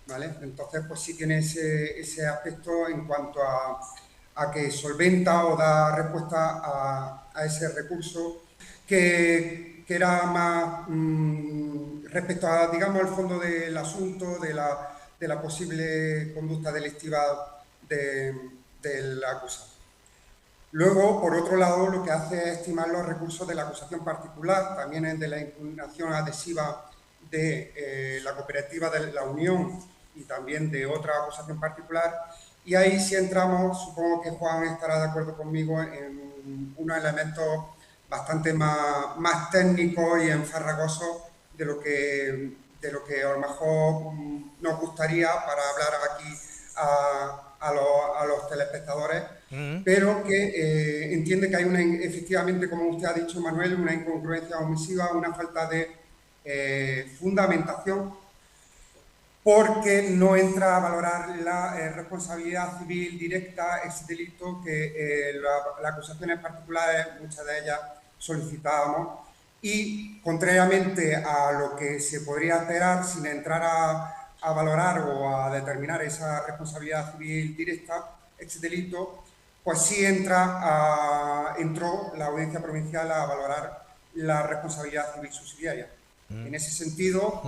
¿vale? Entonces, pues sí tiene ese aspecto en cuanto a que solventa o da respuesta a ese recurso que era más respecto a, digamos, al fondo del asunto, de la posible conducta delictiva del acusado. Luego, por otro lado, lo que hace es estimar los recursos de la acusación particular, también es de la impugnación adhesiva de la cooperativa de La Unión y también de otra acusación particular, y ahí sí entramos, supongo que Juan estará de acuerdo conmigo, en unos elementos bastante más técnicos y enfarragosos de lo que a lo mejor nos gustaría para hablar aquí a los telespectadores, pero que entiende que hay efectivamente, como usted ha dicho, Manuel, una incongruencia omisiva, una falta de fundamentación, porque no entra a valorar la responsabilidad civil directa, ese delito que las acusaciones particulares, muchas de ellas solicitábamos, y contrariamente a lo que se podría esperar sin entrar a valorar o a determinar esa responsabilidad civil directa, ese delito, pues sí entró la Audiencia Provincial a valorar la responsabilidad civil subsidiaria. En ese sentido,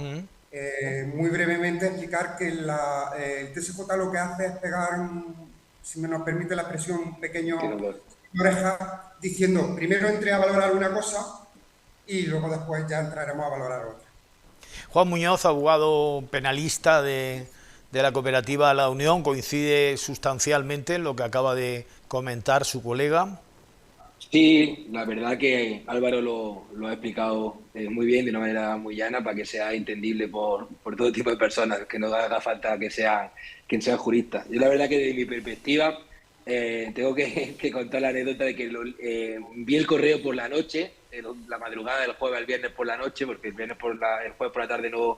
muy brevemente explicar que el TSJ lo que hace es pegar, si me nos permite la expresión, un pequeño oreja, diciendo primero entré a valorar una cosa y luego después ya entraremos a valorar otra. Juan Muñoz, abogado penalista de la cooperativa La Unión, coincide sustancialmente en lo que acaba de comentar su colega. Sí, la verdad que Álvaro lo ha explicado muy bien, de una manera muy llana, para que sea entendible por todo tipo de personas, que no haga falta que sean juristas. Yo la verdad que desde mi perspectiva tengo que contar la anécdota de que vi el correo por la noche, la madrugada del jueves al viernes por la noche, porque el jueves por la tarde no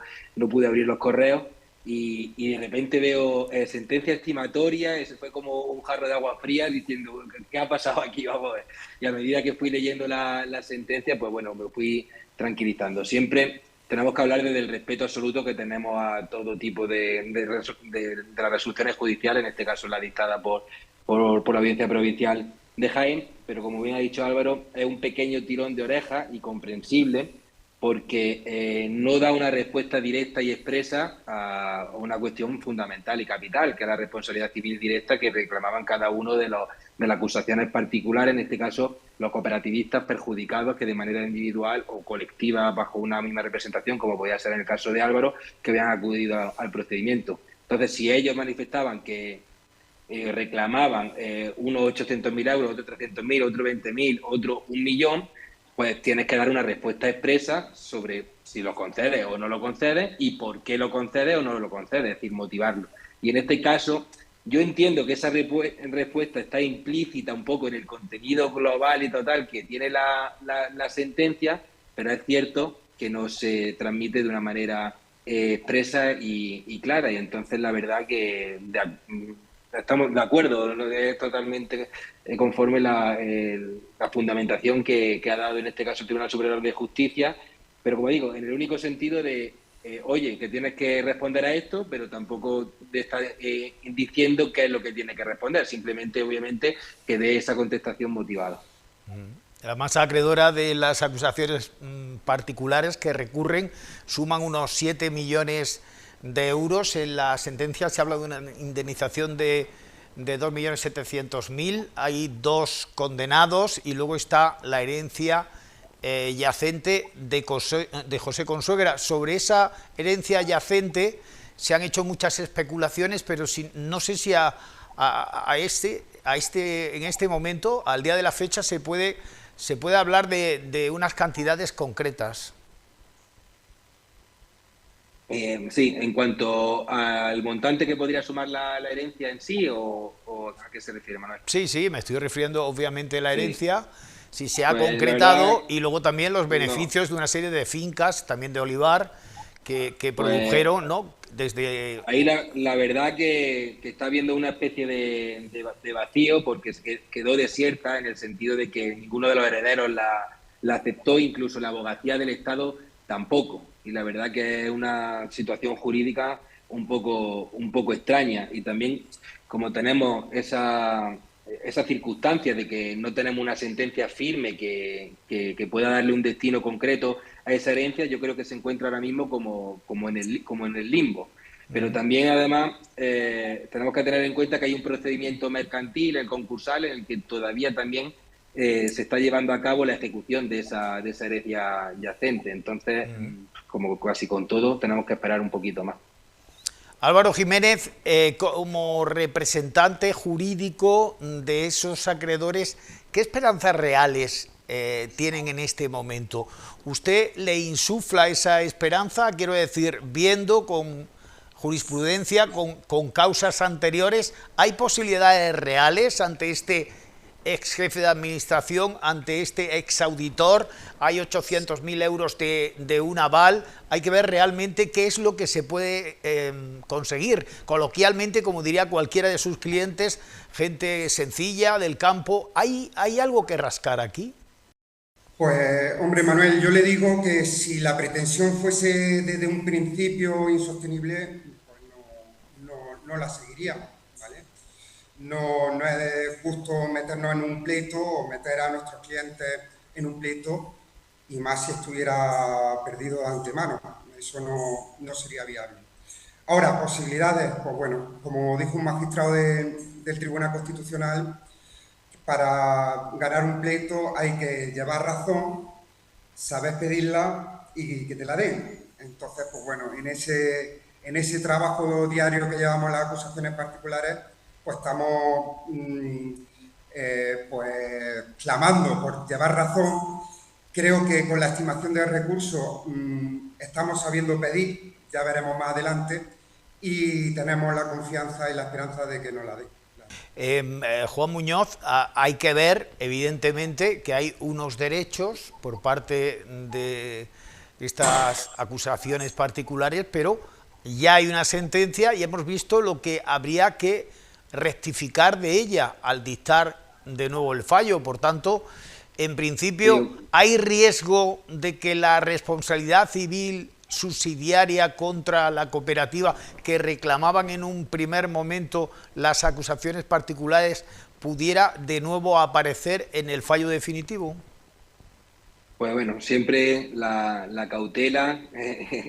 pude abrir los correos. Y de repente veo sentencia estimatoria, eso fue como un jarro de agua fría diciendo, ¿qué ha pasado aquí? Vamos a ver. Y a medida que fui leyendo la sentencia, pues bueno, me fui tranquilizando. Siempre tenemos que hablar desde el respeto absoluto que tenemos a todo tipo de las resoluciones judiciales, en este caso la dictada por la Audiencia Provincial de Jaén, pero como bien ha dicho Álvaro, es un pequeño tirón de oreja y comprensible, porque no da una respuesta directa y expresa a una cuestión fundamental y capital, que es la responsabilidad civil directa que reclamaban cada uno de las acusaciones particulares, en este caso los cooperativistas perjudicados que de manera individual o colectiva, bajo una misma representación, como podía ser en el caso de Álvaro, que habían acudido al procedimiento. Entonces, si ellos manifestaban que reclamaban unos 800.000 euros, otros 300.000, otros 20.000, otro 1 millón, pues tienes que dar una respuesta expresa sobre si lo concedes o no lo concedes y por qué lo concedes o no lo concedes, es decir, motivarlo. Y en este caso, yo entiendo que esa respuesta está implícita un poco en el contenido global y total que tiene la sentencia, pero es cierto que no se transmite de una manera expresa y clara, y entonces la verdad que estamos de acuerdo, es totalmente conforme la fundamentación que ha dado en este caso el Tribunal Superior de Justicia, pero como digo, en el único sentido de, oye, que tienes que responder a esto, pero tampoco de estar diciendo qué es lo que tiene que responder, simplemente, obviamente, que dé esa contestación motivada. La masa acreedora de las acusaciones particulares que recurren suman unos 7 millones de euros. En la sentencia se habla de una indemnización de 2.700.000, hay 2 condenados y luego está la herencia yacente de José Consuegra. Sobre esa herencia yacente se han hecho muchas especulaciones, pero no sé si en este momento, al día de la fecha, se puede hablar de unas cantidades concretas. Sí, en cuanto al montante que podría sumar la herencia en sí, o ¿a qué se refiere, Manuel? Sí, me estoy refiriendo obviamente a la herencia, si se ha Pues, concretado, verdad, y luego también los beneficios de una serie de fincas, también de olivar, que produjeron, ¿no? Desde... Ahí la verdad que está habiendo una especie de vacío, porque quedó desierta en el sentido de que ninguno de los herederos la aceptó, incluso la abogacía del Estado tampoco. Y la verdad que es una situación jurídica un poco extraña. Y también, como tenemos esa circunstancia de que no tenemos una sentencia firme que pueda darle un destino concreto a esa herencia, yo creo que se encuentra ahora mismo como en el limbo. Pero también, además, tenemos que tener en cuenta que hay un procedimiento mercantil, el concursal, en el que todavía también se está llevando a cabo la ejecución de esa herencia yacente. Entonces, como casi con todo, tenemos que esperar un poquito más. Álvaro Jiménez, como representante jurídico de esos acreedores, ¿qué esperanzas reales tienen en este momento? ¿Usted le insufla esa esperanza? Quiero decir, viendo con jurisprudencia, con causas anteriores, ¿hay posibilidades reales ante este ex jefe de administración ante este ex auditor, hay 800.000 euros de un aval, hay que ver realmente qué es lo que se puede conseguir. Coloquialmente, como diría cualquiera de sus clientes, gente sencilla, del campo, ¿hay algo que rascar aquí? Pues, hombre, Manuel, yo le digo que si la pretensión fuese desde un principio insostenible, pues no la seguiríamos, ¿vale? No es justo meternos en un pleito o meter a nuestros clientes en un pleito, y más si estuviera perdido de antemano. Eso no sería viable. Ahora, posibilidades, pues bueno, como dijo un magistrado del Tribunal Constitucional, para ganar un pleito hay que llevar razón, saber pedirla y que te la den. Entonces, pues bueno, en ese trabajo diario que llevamos las acusaciones particulares, pues estamos pues clamando por llevar razón. Creo que con la estimación de recursos estamos sabiendo pedir, ya veremos más adelante, y tenemos la confianza y la esperanza de que nos la den. Juan Muñoz, hay que ver, evidentemente, que hay unos derechos por parte de estas acusaciones particulares, pero ya hay una sentencia y hemos visto lo que habría que rectificar de ella al dictar de nuevo el fallo. Por tanto, en principio, ¿hay riesgo de que la responsabilidad civil subsidiaria contra la cooperativa que reclamaban en un primer momento las acusaciones particulares pudiera de nuevo aparecer en el fallo definitivo? Pues bueno, siempre la cautela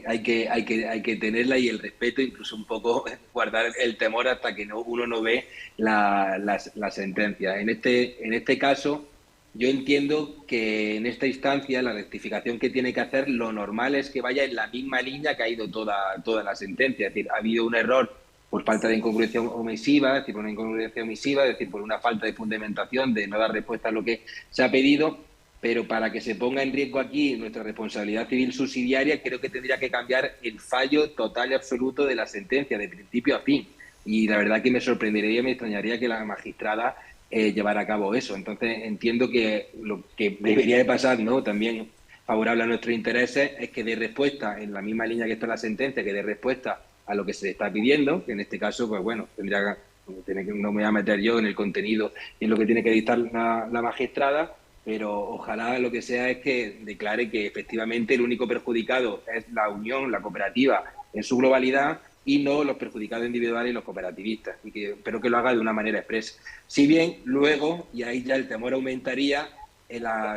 hay que tenerla, y el respeto, incluso un poco guardar el temor hasta que uno no ve la sentencia. En este caso, yo entiendo que en esta instancia la rectificación que tiene que hacer, lo normal es que vaya en la misma línea que ha ido toda la sentencia. Es decir, ha habido un error por falta de incongruencia omisiva, es decir, por una incongruencia omisiva, es decir, por una falta de fundamentación, de no dar respuesta a lo que se ha pedido, pero para que se ponga en riesgo aquí nuestra responsabilidad civil subsidiaria, creo que tendría que cambiar el fallo total y absoluto de la sentencia, de principio a fin. Y la verdad que me sorprendería y me extrañaría que la magistrada llevar a cabo eso. Entonces entiendo que lo que debería de pasar, ¿no?, también favorable a nuestros intereses, es que dé respuesta en la misma línea que está la sentencia, que dé respuesta a lo que se está pidiendo, que en este caso, pues bueno, no me voy a meter yo en el contenido y en lo que tiene que dictar la magistrada, pero ojalá lo que sea es que declare que efectivamente el único perjudicado es la unión, la cooperativa en su globalidad, y no los perjudicados individuales y los cooperativistas, pero que lo haga de una manera expresa. Si bien luego, y ahí ya el temor aumentaría,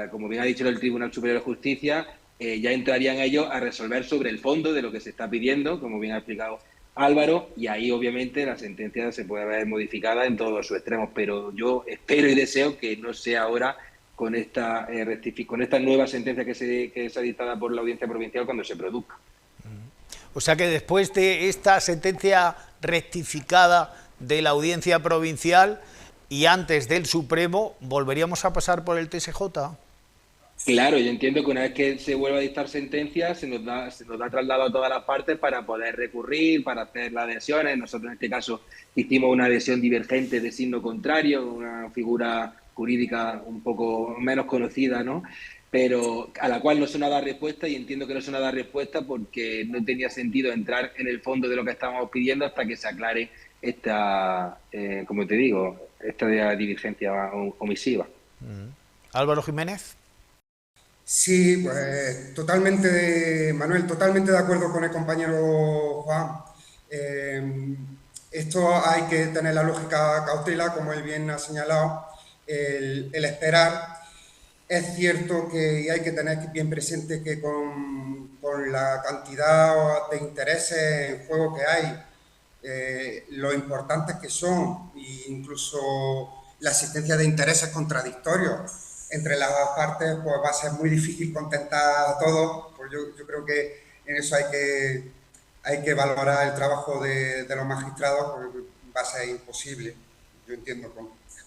como bien ha dicho el Tribunal Superior de Justicia, ya entrarían ellos a resolver sobre el fondo de lo que se está pidiendo, como bien ha explicado Álvaro, y ahí obviamente la sentencia se puede ver modificada en todos sus extremos, pero yo espero y deseo que no sea ahora con esta nueva sentencia que sea dictada por la Audiencia Provincial cuando se produzca. O sea que después de esta sentencia rectificada de la Audiencia Provincial y antes del Supremo, ¿volveríamos a pasar por el TSJ? Claro, yo entiendo que una vez que se vuelva a dictar sentencia, se nos da traslado a todas las partes para poder recurrir, para hacer las adhesiones. Nosotros en este caso hicimos una adhesión divergente de signo contrario, una figura jurídica un poco menos conocida, ¿no?, pero a la cual no se nos da respuesta, y entiendo que no se nos da respuesta porque no tenía sentido entrar en el fondo de lo que estábamos pidiendo hasta que se aclare esta, como te digo, esta diligencia omisiva. Álvaro Jiménez. Sí, pues totalmente, Manuel, totalmente de acuerdo con el compañero Juan. Esto hay que tener la lógica cautela, como él bien ha señalado, el esperar. Es cierto que hay que tener bien presente que con la cantidad de intereses en juego que hay, lo importantes que son, e incluso la existencia de intereses contradictorios entre las partes, pues va a ser muy difícil contentar a todos. Pues yo creo que en eso hay que valorar el trabajo de los magistrados, porque va a ser imposible, yo entiendo,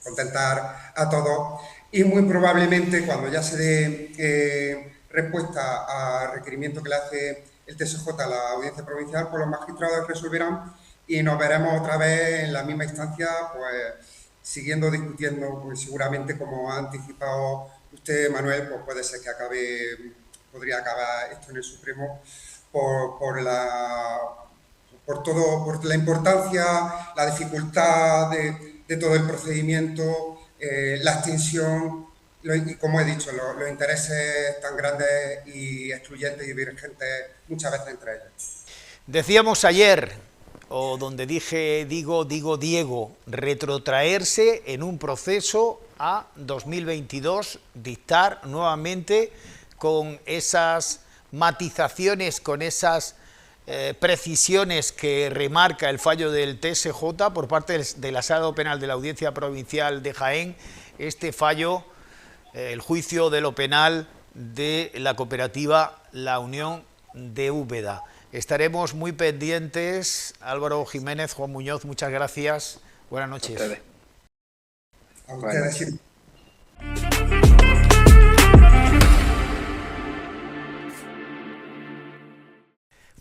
contentar a todos. Y muy probablemente cuando ya se dé respuesta al requerimiento que le hace el TSJ a la Audiencia Provincial, pues los magistrados resolverán y nos veremos otra vez en la misma instancia, pues siguiendo discutiendo, pues seguramente, como ha anticipado usted, Manuel, pues puede ser que podría acabar esto en el Supremo por la importancia, la dificultad de todo el procedimiento, la extensión y, como he dicho, los intereses tan grandes y excluyentes y divergentes muchas veces entre ellos. Decíamos ayer, o donde digo, retrotraerse en un proceso a 2022, dictar nuevamente con esas matizaciones, con esas precisiones que remarca el fallo del TSJ por parte de la Sala Penal de la Audiencia Provincial de Jaén, este fallo, el juicio de lo penal de la cooperativa La Unión de Úbeda. Estaremos muy pendientes. Álvaro Jiménez, Juan Muñoz, muchas gracias. Buenas noches. A ustedes.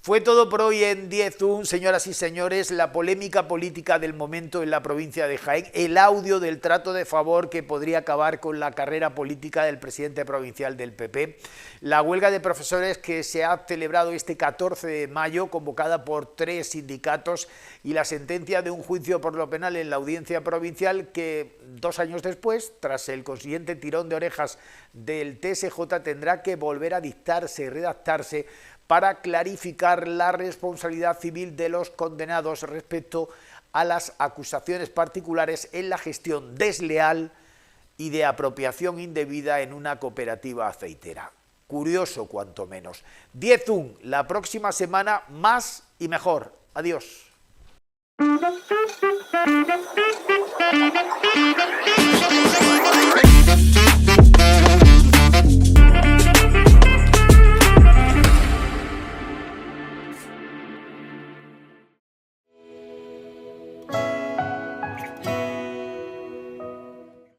Fue todo por hoy en 10-1, señoras y señores, la polémica política del momento en la provincia de Jaén, el audio del trato de favor que podría acabar con la carrera política del presidente provincial del PP, la huelga de profesores que se ha celebrado este 14 de mayo, convocada por 3 sindicatos, y la sentencia de un juicio por lo penal en la audiencia provincial que 2 años después, tras el consiguiente tirón de orejas del TSJ, tendrá que volver a dictarse, redactarse, para clarificar la responsabilidad civil de los condenados respecto a las acusaciones particulares en la gestión desleal y de apropiación indebida en una cooperativa aceitera. Curioso, cuanto menos. 10-1, la próxima semana más y mejor. Adiós.